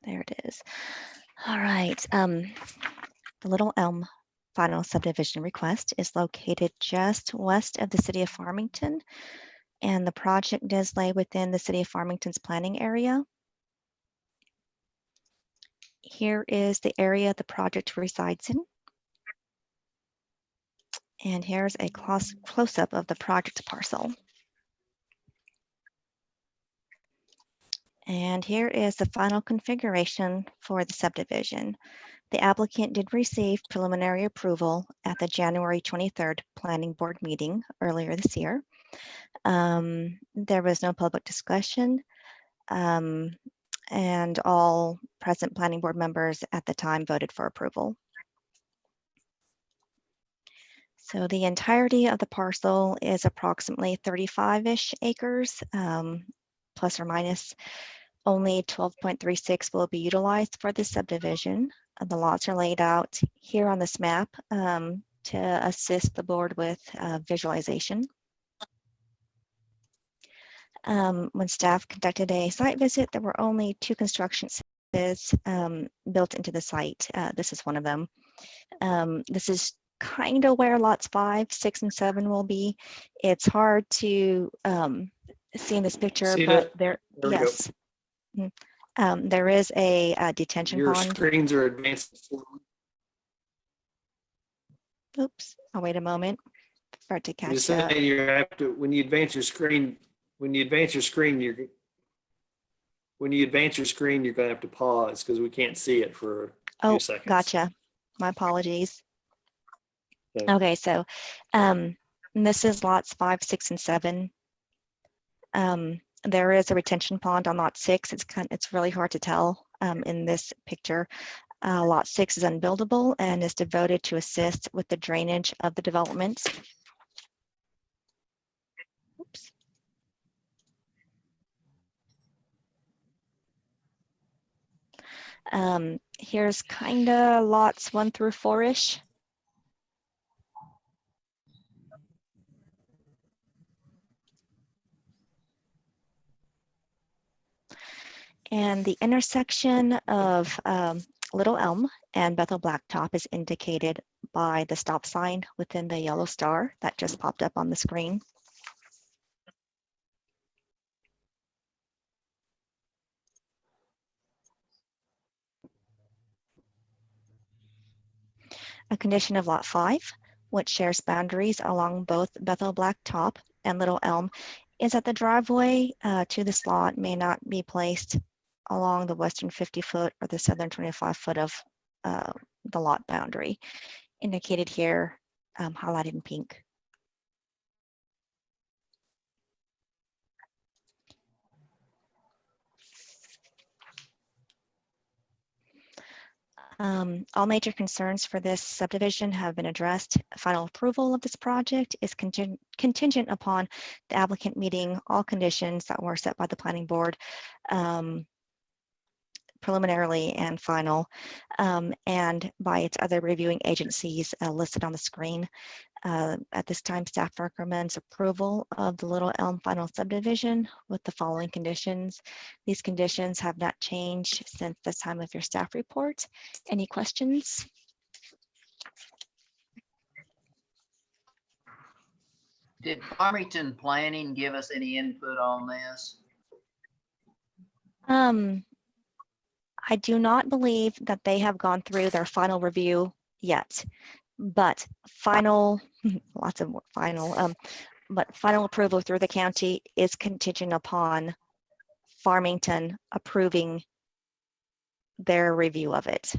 There it is. All right, the Little Elm Final Subdivision request is located just west of the city of Farmington, and the project does lay within the city of Farmington's planning area. Here is the area the project resides in. And here's a close-up of the project parcel. And here is the final configuration for the subdivision. The applicant did receive preliminary approval at the January 23rd Planning Board meeting earlier this year. There was no public discussion. And all present planning board members at the time voted for approval. So the entirety of the parcel is approximately 35-ish acres, plus or minus. Only 12.36 will be utilized for this subdivision. The lots are laid out here on this map to assist the board with visualization. When staff conducted a site visit, there were only 2 construction sites built into the site. This is one of them. This is kind of where lots 5, 6, and 7 will be. It's hard to see in this picture, but there yes. There is a detention Your pond. screens are advanced. Oops, I'll wait a moment for it to You catch up. say you have to, when you advance your screen, you're going to have to pause because we can't see it for a Oh, few seconds. gotcha. My apologies. Okay. Okay, so this is lots 5, 6, and 7. There is a retention pond on lot 6. It's really hard to tell in this picture. Lot 6 is unbuildable and is devoted to assist with the drainage of the development. Oops. Here's kind of lots 1 through 4-ish. And the intersection of Little Elm and Bethel Blacktop is indicated by the stop sign within the yellow star that just popped up on the screen. A condition of Lot 5, which shares boundaries along both Bethel Blacktop and Little Elm, is that the driveway to this lot may not be placed along the western 50-foot or the southern 25-foot of the lot boundary, indicated here, highlighted in pink. All major concerns for this subdivision have been addressed. Final approval of this project is contingent upon the applicant meeting all conditions that were set by the planning board, preliminarily and final, and by its other reviewing agencies listed on the screen. At this time, staff recommends approval of the Little Elm final subdivision with the following conditions. These conditions have not changed since the time of your staff report. Any questions? Did Farmington Planning give us any input on this? I do not believe that they have gone through their final review yet, but final, lots of final, but final approval through the county is contingent upon Farmington approving their review of it.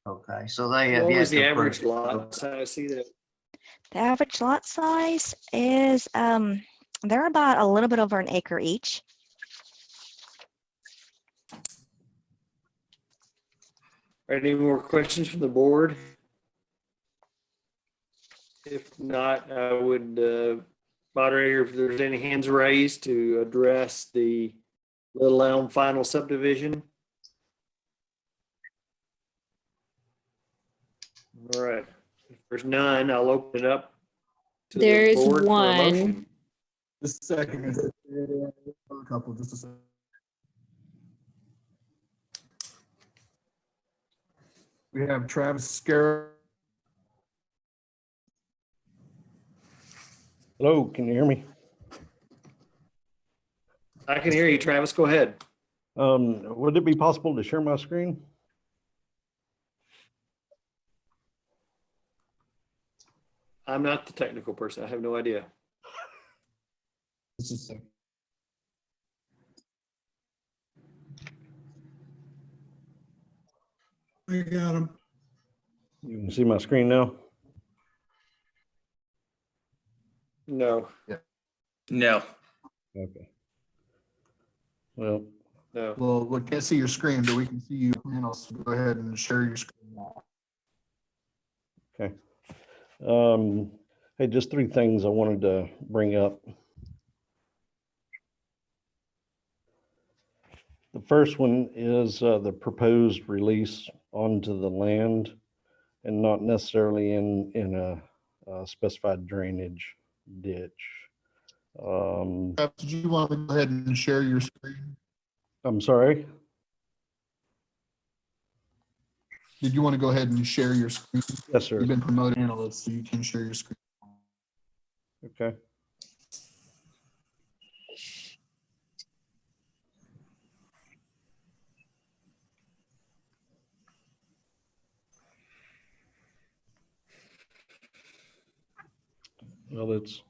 Okay, so they have What yet was the to average approve it. lot size? I see that. The average lot size is, they're about a little bit over an acre each. Any more questions from the board? If not, I would, moderator, if there's any hands raised to address the Little Elm final subdivision. All right, if there's none, I'll open it up to the There is board for a one. motion. Just a second. A couple, just a second. We have Travis Scarrow. Hello, can you hear me? I can hear you, Travis. Go ahead. Would it be possible to share my screen? I'm not the technical person. I have no idea. Just a second. I got him. You can see my screen now? No. No. Okay. Well, No. Well, we can't see your screen, but we can see you. So go ahead and share your screen. okay. Hey, just 3 things I wanted to bring up. The first one is the proposed release onto the land and not necessarily in a specified drainage ditch. Did you want to go ahead and share your screen? I'm sorry? Did you want to go ahead and share your screen? Yes, sir. You've been promoted analyst, so you can share your screen. Okay. Well, it's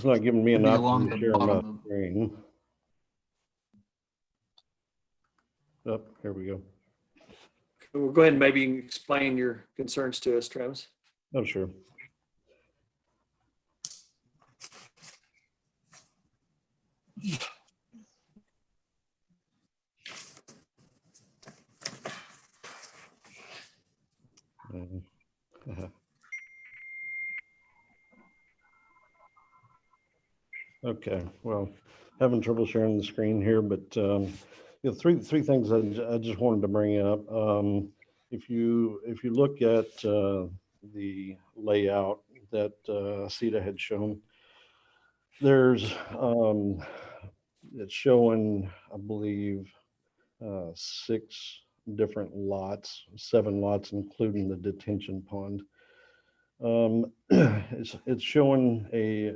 not giving me an It'd be option along to the share my bottom. screen. Oh, here we go. We'll go ahead and maybe explain your concerns to us, Travis. Oh, sure. Okay, well, having trouble sharing the screen here, but you know, three things I just wanted to bring up. If you look at the layout that Sita had shown, there's it's showing, I believe, 6 different lots, 7 lots, including the detention pond. It's showing a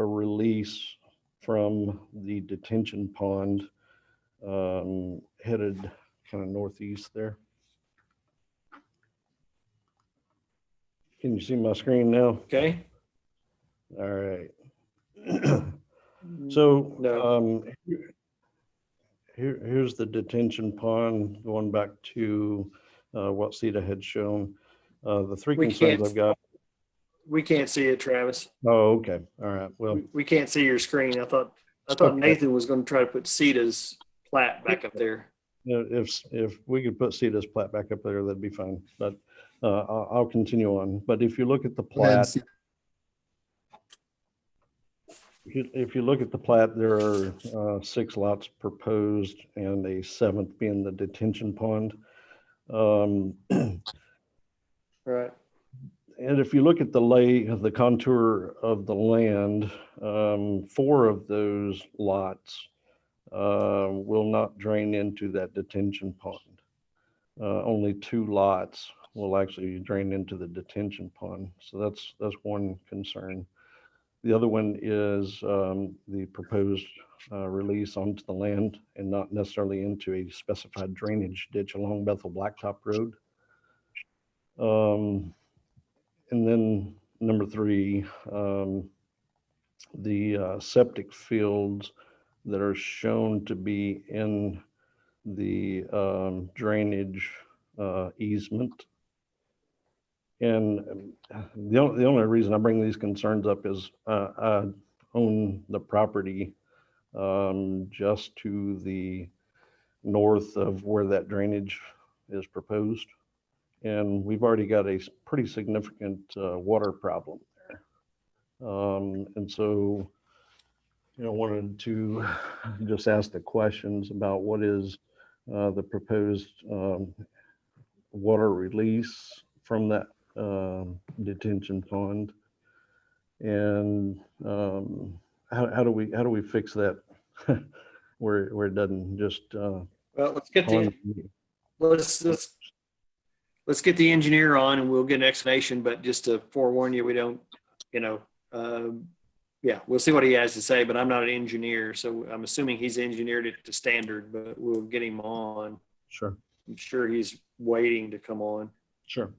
release from the detention pond headed kind of northeast there. Can you see my screen now? Okay. All right. So No. here's the detention pond going back to what Sita had shown. The 3 We concerns can't- I've got. We can't see it, Travis. Oh, okay. All right. Well, We can't see your screen. I thought Okay. Nathan was going to try to put Sita's plat back up there. you know, if we could put Sita's plat back up there, that'd be fine. But I'll continue on. But if you look at the Go ahead, plat, Sita. if you look at the plat, there are 6 lots proposed and a 7th being the detention pond. Right. And if you look at the contour of the land, 4 of those lots will not drain into that detention pond. Only 2 lots will actually drain into the detention pond. So that's one concern. The other one is the proposed release onto the land and not necessarily into a specified drainage ditch along Bethel Blacktop Road. And then number 3, the septic fields that are shown to be in the drainage easement. And the only reason I bring these concerns up is I own the property just to the north of where that drainage is proposed. And we've already got a pretty significant water problem there. And so, you know, wanted to just ask the questions about what is the proposed water release from that detention pond, and how do we fix that where it doesn't just Well, let's get the engineer on and we'll get an explanation, but just to forewarn you, we don't, you know, yeah, we'll see what he has to say, but I'm not an engineer, so I'm assuming he's engineered it to standard, but we'll get him on. Sure. I'm sure he's waiting to come on. Sure.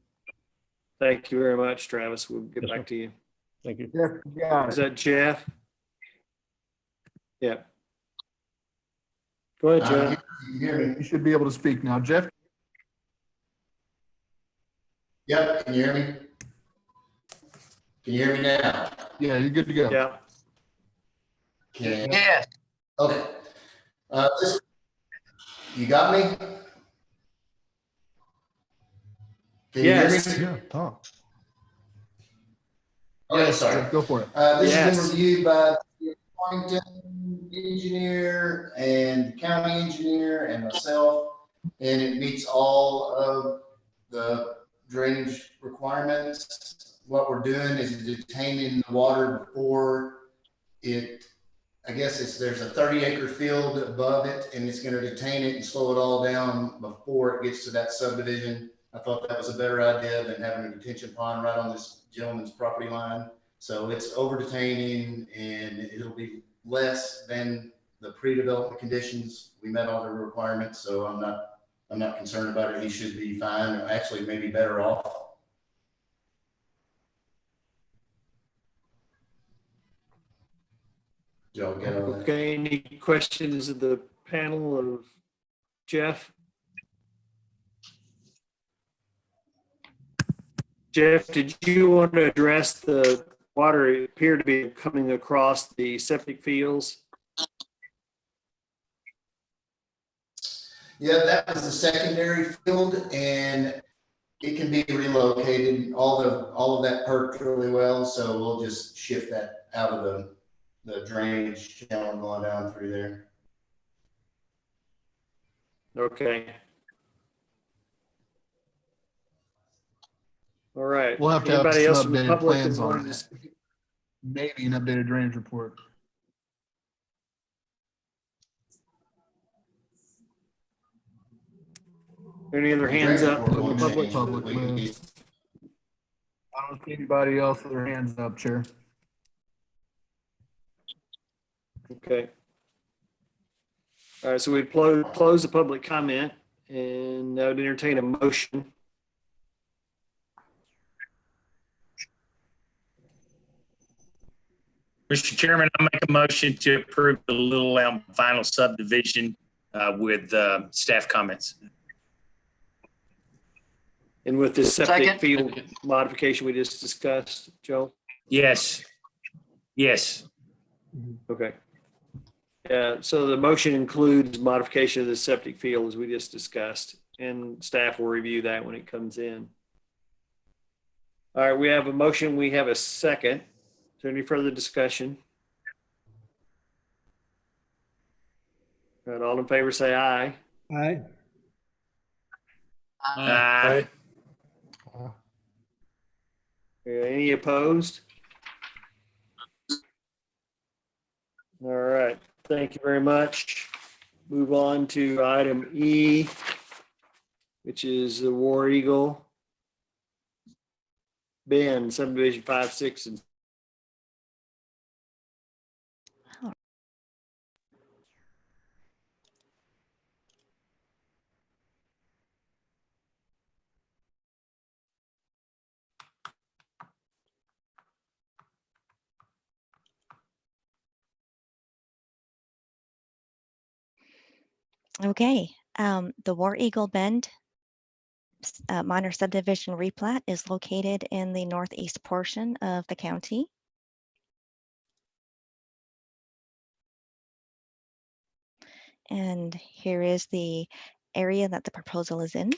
Thank you very much, Travis. We'll get back to you. Thank you. Is that Jeff? Yeah. Go ahead, Jeff. You should be able to speak now. Jeff? Yep, can you hear me? Can you hear me now? Yeah, you're good to go. Yeah. Can, Yes. okay. You got me? Can you hear Yes. me? Yeah, talk. Okay, sorry. Go for it. This has Yes. been reviewed by the Washington engineer and the county engineer and myself, and it meets all of the drainage requirements. What we're doing is detaining the water before it, I guess there's a 30-acre field above it, and it's gonna detain it and slow it all down before it gets to that subdivision. I thought that was a better idea than having a detention pond right on this gentleman's property line. So it's over detaining and it'll be less than the pre-development conditions. We met all the requirements, so I'm not concerned about it. He should be fine, or actually maybe better off. Did y'all get all that? Okay, any questions of the panel of Jeff? Jeff, did you want to address the water appear to be coming across the septic fields? Yeah, that was the secondary field and it can be relocated. All of that perked really well, so we'll just shift that out of the drainage channel going down through there. Okay. All right. We'll have to have Anybody some else from the updated public plans that on wanted that. to speak? Maybe an updated drainage report. Any other hands up from the public? Public list. I don't see anybody else with their hands up, Chair. Okay. All right, so we close the public comment and I would entertain a motion. Mr. Chairman, I make a motion to approve the Little Elm final subdivision with staff comments. And with this septic Second. field modification we just discussed, Joe? Yes. Yes. Okay. Yeah, so the motion includes modification of the septic field as we just discussed, and staff will review that when it comes in. All right, we have a motion, we have a second. Is there any further discussion? All right, all in favor say aye. Aye. Aye. Any opposed? All right, thank you very much. Move on to item E, which is the War Eagle Bend subdivision 5, 6, and Okay, the War Eagle Bend minor subdivision replat is located in the northeast portion of the county. And here is the area that the proposal is in.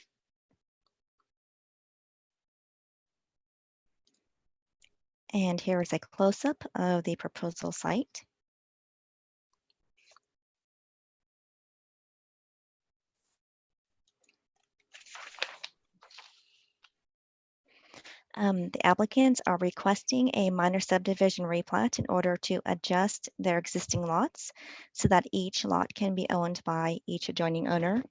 And here is a close-up of the proposal site. The applicants are requesting a minor subdivision replat in order to adjust their existing lots so that each lot can be owned by each adjoining owner.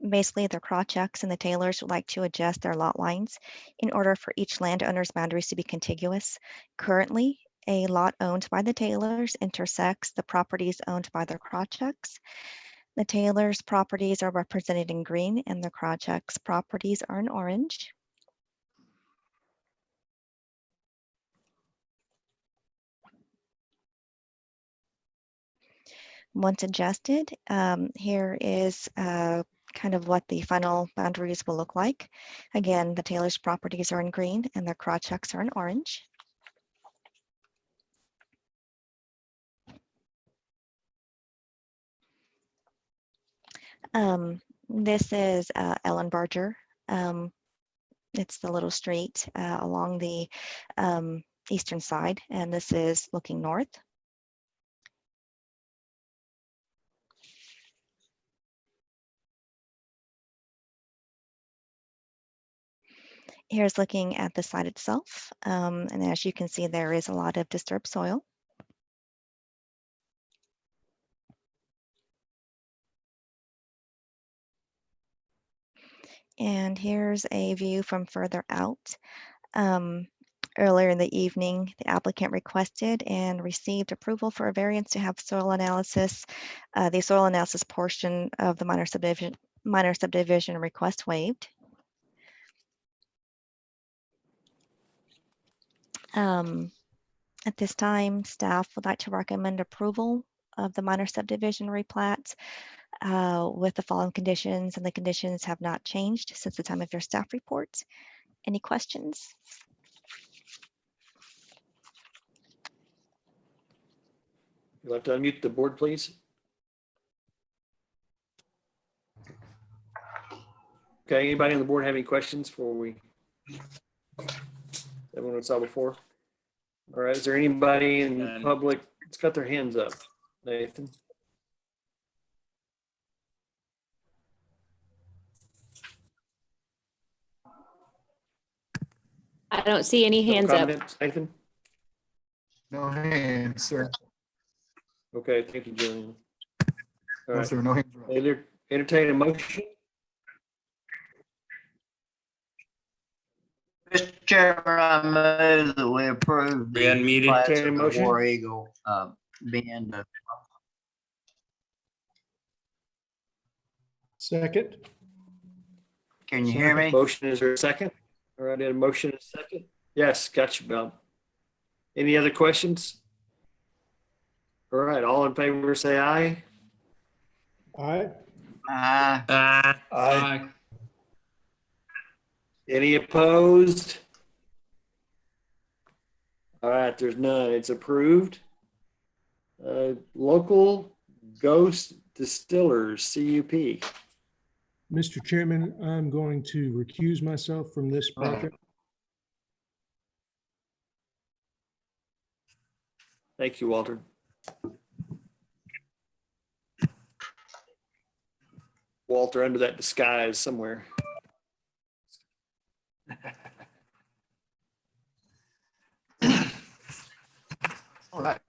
Basically, the Krawchuk's and the Taylors would like to adjust their lot lines in order for each landowner's boundaries to be contiguous. Currently, a lot owned by the Taylors intersects the properties owned by the Krawchuk's. The Taylors' properties are represented in green and the Krawchuk's properties are in orange. Once adjusted, here is kind of what the final boundaries will look like. Again, the Taylors' properties are in green and the Krawchuk's are in orange. This is Ellen Barger. It's the little street along the eastern side, and this is looking north. Here's looking at the site itself, and as you can see, there is a lot of disturbed soil. And here's a view from further out. Earlier in the evening, the applicant requested and received approval for a variance to have soil analysis, the soil analysis portion of the minor subdivision request waived. At this time, staff would like to recommend approval of the minor subdivision replat with the following conditions, and the conditions have not changed since the time of your staff report. Any questions? You'll have to unmute the board, please. Okay, anybody on the board have any questions before we? Everyone saw before? All right, is there anybody in public that's got their hands up? Nathan? I don't see any No hands up. comments, Nathan? No hands, sir. Okay, thank you, Julian. All No, right, sir, no hands raised. entertain a motion. Mr. Chairman, I move that we approve You're the unmuted. plats Entertain a of the motion. War Eagle, being the Second. Can you hear me? Motion, is there a second? All right, a motion and a second. Yes, got you, Bill. Any other questions? All right, all in favor, say aye. Aye. Aye. Any opposed? All right, there's none. It's approved. Local Ghost Distillers, CUP. Mr. Chairman, I'm going to recuse myself from this project. Thank you, Walter. Walter under that disguise somewhere. All right.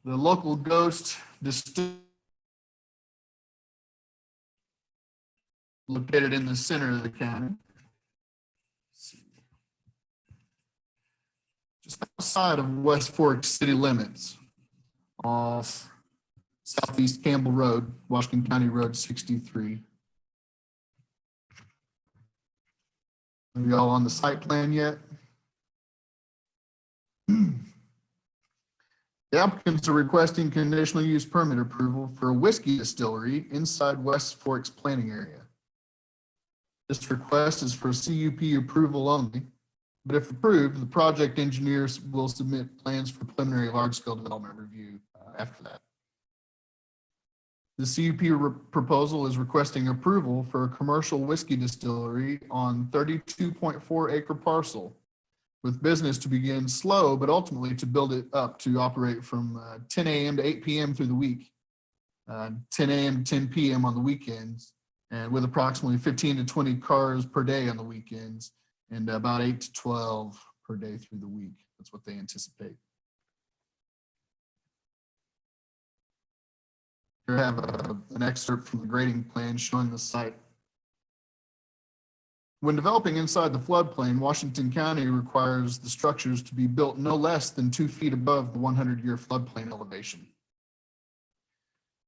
The local Ghost Distillery located in the center of the county. Just outside of West Fork city limits off Southeast Campbell Road, Washington County Road 63. Are y'all on the site plan yet? The applicants are requesting conditional use permit approval for a whiskey distillery inside West Fork's planning area. This request is for CUP approval only, but if approved, the project engineers will submit plans for preliminary large-scale development review after that. The CUP proposal is requesting approval for a commercial whiskey distillery on 32.4 acre parcel, with business to begin slow, but ultimately to build it up to operate from 10 a.m. to 8 p.m. through the week, 10 a.m. to 10 p.m. on the weekends, and with approximately 15 to 20 cars per day on the weekends, and about 8 to 12 per day through the week. That's what they anticipate. Here I have an excerpt from the grading plan showing the site. When developing inside the floodplain, Washington County requires the structures to be built no less than 2 feet above the 100-year floodplain elevation.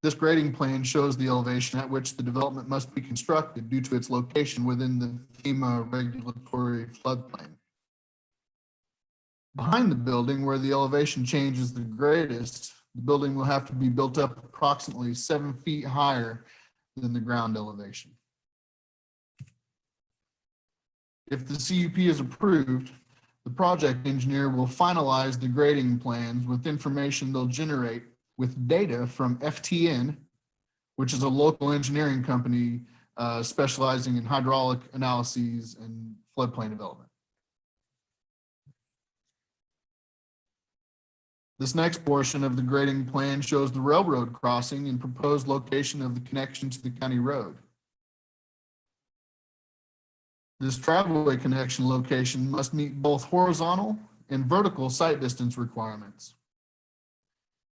This grading plan shows the elevation at which the development must be constructed due to its location within the FEMA regulatory floodplain. Behind the building, where the elevation change is the greatest, the building will have to be built up approximately 7 feet higher than the ground elevation. If the CUP is approved, the project engineer will finalize the grading plans with information they'll generate with data from FTN, which is a local engineering company specializing in hydraulic analyses and floodplain development. This next portion of the grading plan shows the railroad crossing and proposed location of the connection to the county road. This travelway connection location must meet both horizontal and vertical site distance requirements.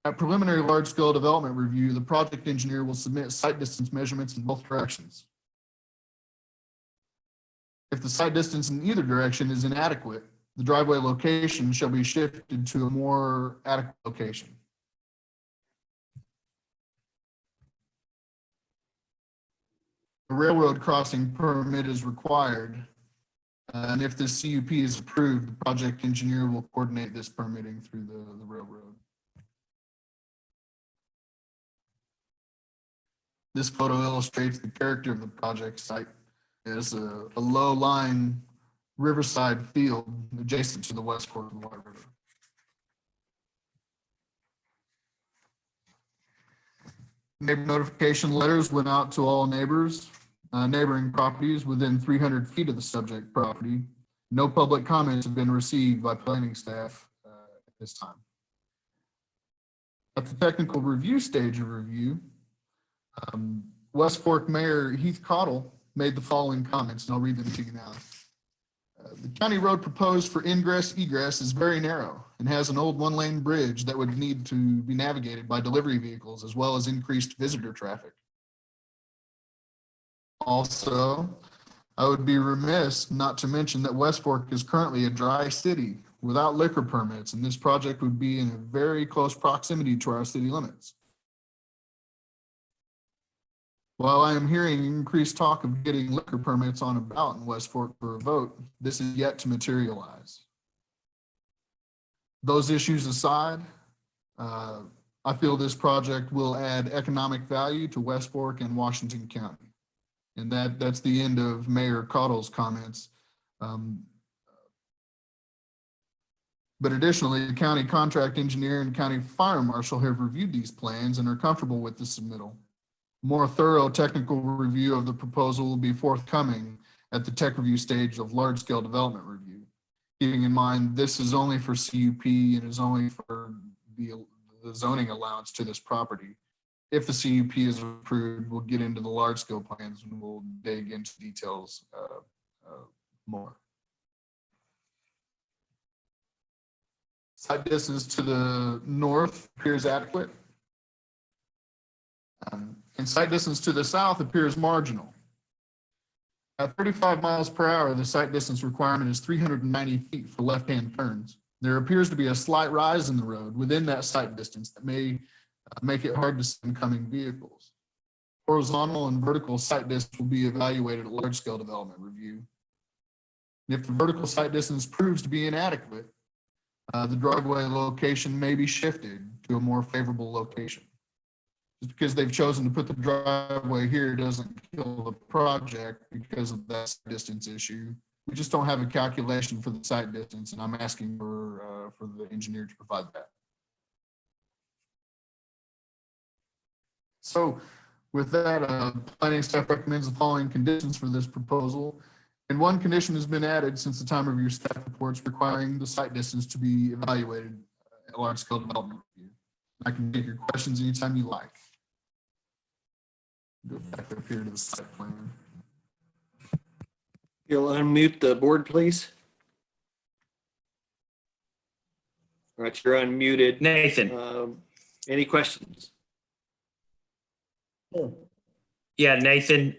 At preliminary large-scale development review, the project engineer will submit site distance measurements in both directions. If the site distance in either direction is inadequate, the driveway location shall be shifted to a more adequate location. A railroad crossing permit is required, and if this CUP is approved, the project engineer will coordinate this permitting through the railroad. This photo illustrates the character of the project site as a low-lying riverside field adjacent to the West Fork of the White River. Neighbor notification letters went out to all neighbors, neighboring properties within 300 feet of the subject property. No public comments have been received by planning staff at this time. At the technical review stage of review, West Fork Mayor Heath Cottle made the following comments, and I'll read them to you now. The county road proposed for ingress egress is very narrow and has an old one-lane bridge that would need to be navigated by delivery vehicles as well as increased visitor traffic. Also, I would be remiss not to mention that West Fork is currently a dry city without liquor permits, and this project would be in a very close proximity to our city limits. While I am hearing increased talk of getting liquor permits on a ballot in West Fork for a vote, this is yet to materialize. Those issues aside, I feel this project will add economic value to West Fork and Washington County. And that's the end of Mayor Cottle's comments. But additionally, the county contract engineer and county fire marshal have reviewed these plans and are comfortable with the submittal. More thorough technical review of the proposal will be forthcoming at the tech review stage of large-scale development review. Keeping in mind, this is only for CUP and is only for the zoning allowance to this property. If the CUP is approved, we'll get into the large-scale plans and we'll dig into details more. Site distance to the north appears adequate. And site distance to the south appears marginal. At 35 miles per hour, the site distance requirement is 390 feet for left-hand turns. There appears to be a slight rise in the road within that site distance that may make it hard to see incoming vehicles. Horizontal and vertical site distance will be evaluated at large-scale development review. If the vertical site distance proves to be inadequate, the driveway location may be shifted to a more favorable location. Just because they've chosen to put the driveway here doesn't kill the project because of that distance issue. We just don't have a calculation for the site distance, and I'm asking for the engineer to provide that. So with that, planning staff recommends the following conditions for this proposal. And one condition has been added since the time of your staff reports requiring the site distance to be evaluated at large-scale development review. I can take your questions anytime you like. Go back up here to the site plan. You'll unmute the board, please. All right, you're unmuted. Nathan. Any questions? Yeah, Nathan.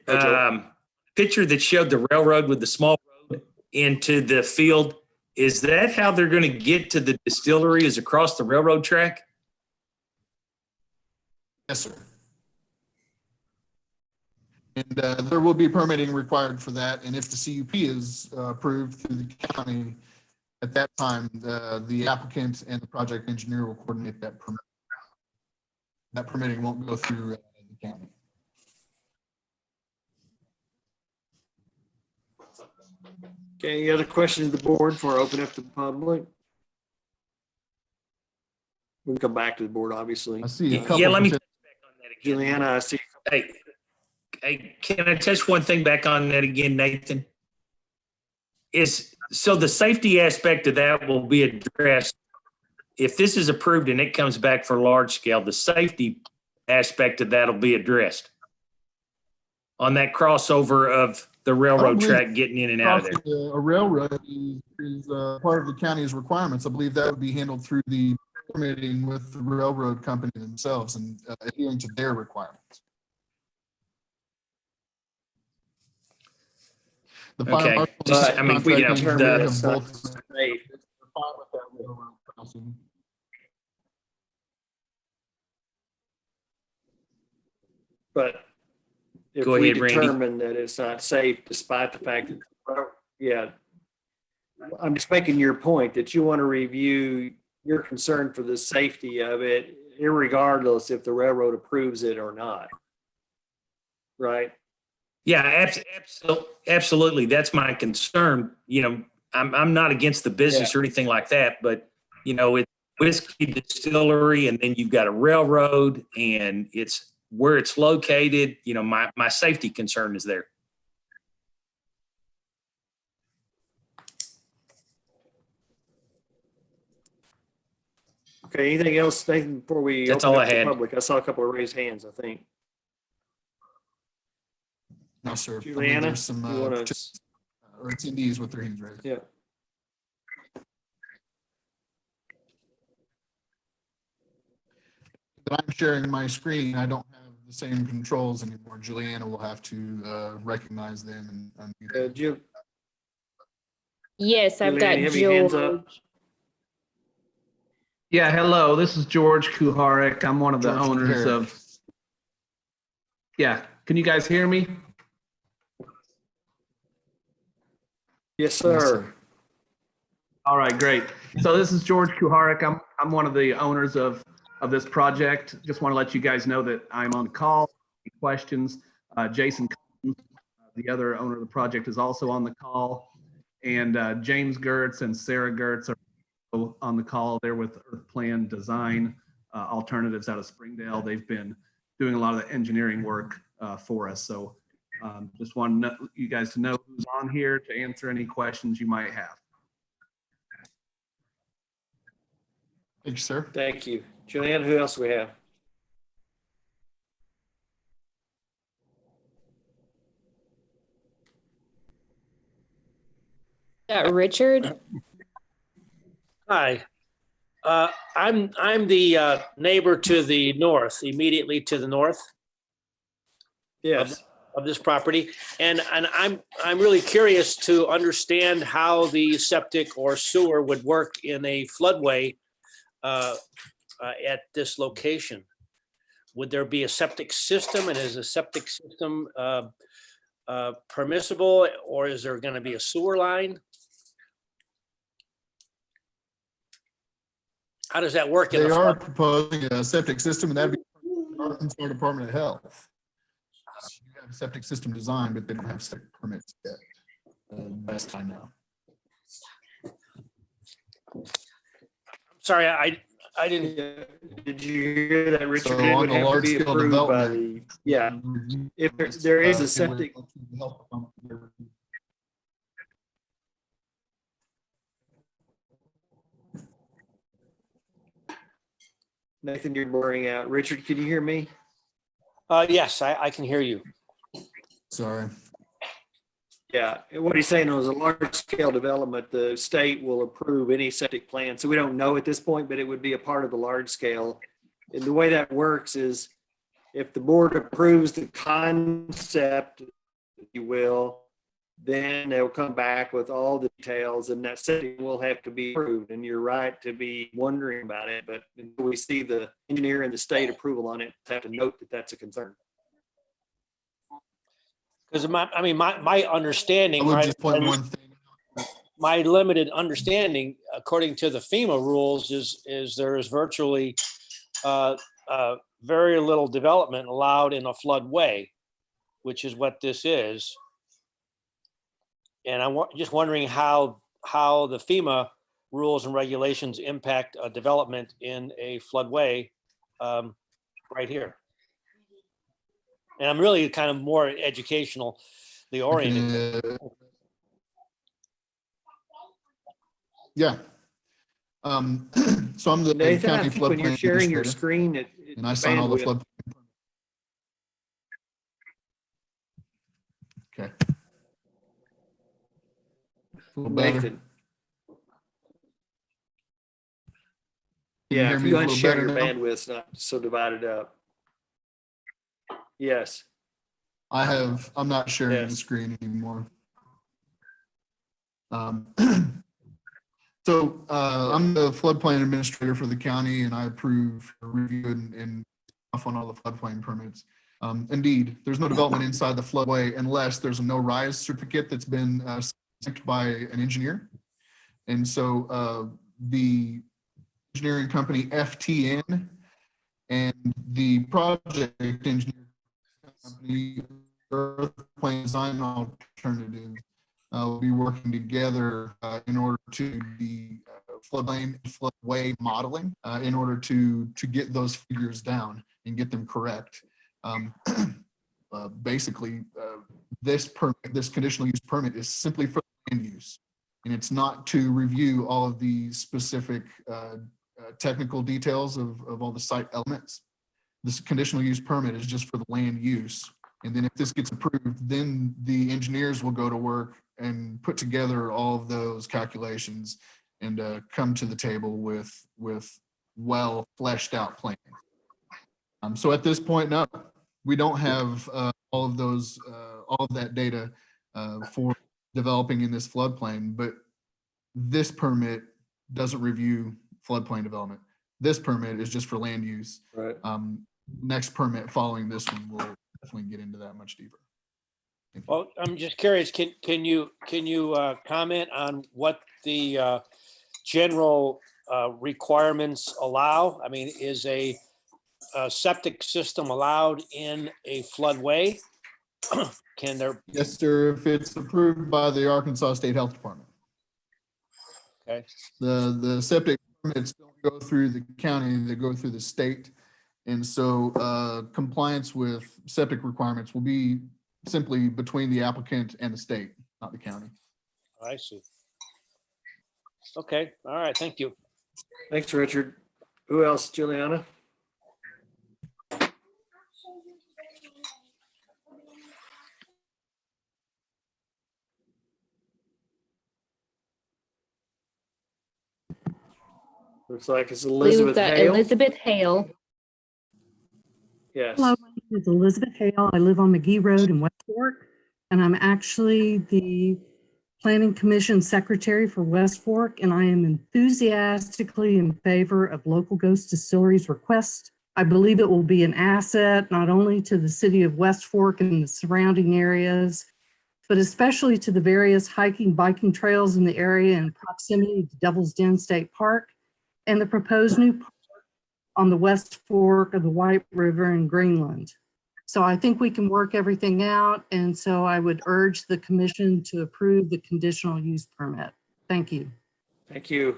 Picture that showed the railroad with the small road into the field. Is that how they're going to get to the distillery, is across the railroad track? Yes, sir. And there will be permitting required for that. And if the CUP is approved through the county, at that time, the applicant and the project engineer will coordinate that permit. That permitting won't go through the county. Okay, any other questions of the board before I open up to the public? We can come back to the board, obviously. I see a couple. Yeah, let me touch back on that again. Juliana, I see. Hey, can I touch one thing back on that again, Nathan? So the safety aspect of that will be addressed. If this is approved and it comes back for large scale, the safety aspect of that will be addressed on that crossover of the railroad track getting in and out of there. A railroad is part of the county's requirements. I believe that would be handled through the permitting with the railroad company themselves and adhering to their requirements. The fire marshal Just, I mean, you know, have both. But if Go we ahead, Randy. determine that it's not safe, despite the fact that, yeah, I'm just making your point that you want to review your concern for the safety of it, irregardless if the railroad approves it or not. Right? Yeah, absolutely. That's my concern. You know, I'm not against the business or anything like that, but you know, it's whiskey distillery, and then you've got a railroad, and it's where it's located, my safety concern is there. Okay, anything else, Nathan, before we That's open all up I to had. public? I saw a couple of raised hands, I think. No, sir. I believe Juliana, there's some you wanna- or attendees with their hands raised. Yeah. But I'm sharing my screen. I don't have the same controls anymore. Juliana will have to recognize them and unmute them. Yes, I've got Juliana, you have your hands up? George. Yeah, hello, this is George Kuharek. I'm one of the George owners Kuharek. of. Yeah, can you guys hear me? Yes, sir. All right, great. So this is George Kuharek. I'm one of the owners of this project. Just want to let you guys know that I'm on call. Any questions? Jason, the other owner of the project, is also on the call. And James Gertz and Sarah Gertz are on the call. They're with Earth Plan Design Alternatives out of Springdale. They've been doing a lot of the engineering work for us. So just want you guys to know who's on here to answer any questions you might have. Thank you, sir. Thank you. Juliana, who else do we have? Got Richard. Hi, I'm the neighbor to the north, immediately to the north. Yes. Of this property, and I'm really curious to understand how the septic or sewer would work in a floodway at this location. Would there be a septic system, and is a septic system permissible, or is there going to be a sewer line? How does that work? They are proposing a septic system, and that'd be Arkansas Department of Health. You have a septic system design, but they don't have septic permits yet. Best I know. Sorry, I didn't. Did you hear that, Richard? So It on would the have to large be scale approved by development, the, yeah. If there is a septic, Nathan, you're blurring out. Richard, can you hear me? Yes, I can hear you. Sorry. Yeah, and what he's saying was a large scale development, the state will approve any septic plan. So we don't know at this point, but it would be a part of the large scale. And the way that works is if the board approves the concept, if you will, then they'll come back with all the details and that septic will have to be approved. And you're right to be wondering about it, but until we see the engineer and the state approval on it, have to note that that's a concern. Because my understanding, I would right, just point one thing. my limited understanding, according to the FEMA rules, is there is virtually very little development allowed in a floodway, which is what this is. And I'm just wondering how the FEMA rules and regulations impact development in a floodway right here. And I'm really kind of more educationally oriented. Yeah. So I'm the Nathan, I county think when you're floodplain sharing your administrator, screen, and I sign all the bandwidth. flood. Okay. A little better. Nathan. Can you Yeah, hear if me you a little unshare better your now? bandwidth's not so divided up. Yes. I'm not sharing the Yes. screen anymore. So I'm the floodplain administrator for the county, and I approve, review, and off on all the floodplain permits. Indeed, there's no development inside the floodway unless there's a no rise certificate that's been stamped by an engineer. And so the engineering company FTN and the project engineer company Earth Plan Design Alternatives will be working together in order to the floodway modeling in order to get those figures down and get them correct. Basically, this permit, this conditional use permit is simply for land use. And it's not to review all of the specific technical details of all the site elements. This conditional use permit is just for the land use. And then if this gets approved, then the engineers will go to work and put together all of those calculations and come to the table with well fleshed out plans. So at this point, no, we don't have all of those, all of that data for developing in this floodplain, but this permit doesn't review floodplain development. This permit is just for land use. Right. Next permit following this one will definitely get into that much deeper. Well, I'm just curious, can you comment on what the general requirements allow? I mean, is a septic system allowed in a floodway? Can there? Yes, sir, if it's approved by the Arkansas State Health Department. Okay. The septic permits don't go through the county, they go through the state. And so compliance with septic requirements will be simply between the applicant and the state, not the county. I see. Okay, all right, thank you. Thanks, Richard. Who else, Juliana? Looks like it's Elizabeth Hale. Elizabeth Hale. Yes. Hello, my name is Elizabeth Hale. I live on McGee Road in West Fork, and I'm actually the Planning Commission Secretary for West Fork, and I am enthusiastically in favor of Local Ghost Distillery's request. I believe it will be an asset not only to the city of West Fork and the surrounding areas, but especially to the various hiking, biking trails in the area in proximity to Devil's Den State Park and the proposed new park on the West Fork of the White River in Greenland. So I think we can work everything out. And so I would urge the commission to approve the conditional use permit. Thank you. Thank you.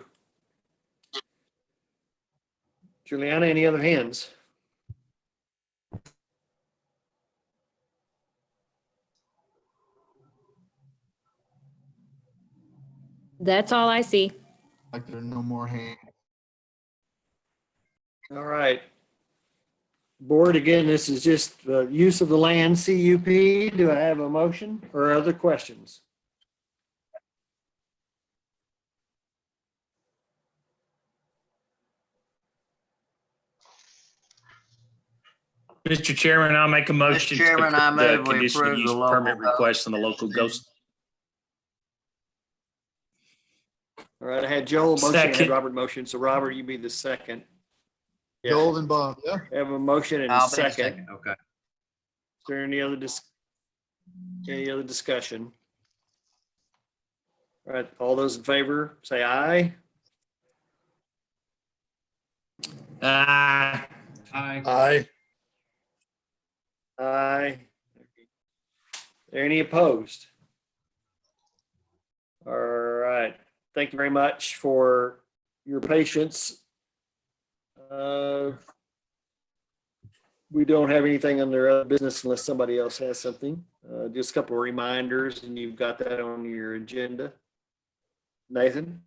Juliana, any other hands? That's all I see. Like there are no more hands. All right. Board, again, this is just the use of the land, CUP. Do I have a motion or other questions? Mr. Chairman, I'll make a motion to Chairman, I approve the move we conditional approve the use local permit ghost request on the local ghost. All right, I had Joel motion, I had Second. Robert motion. So Robert, you be the second. Joel and Bob, yeah. I have a motion and a I'll be the second. second. Okay. Is there any other discussion? All right, all those in favor, say aye. Aye. Aye. Aye. Any opposed? All right. Thank you very much for your patience. We don't have anything under other business unless somebody else has something. Just a couple of reminders, and you've got that on your agenda. Nathan?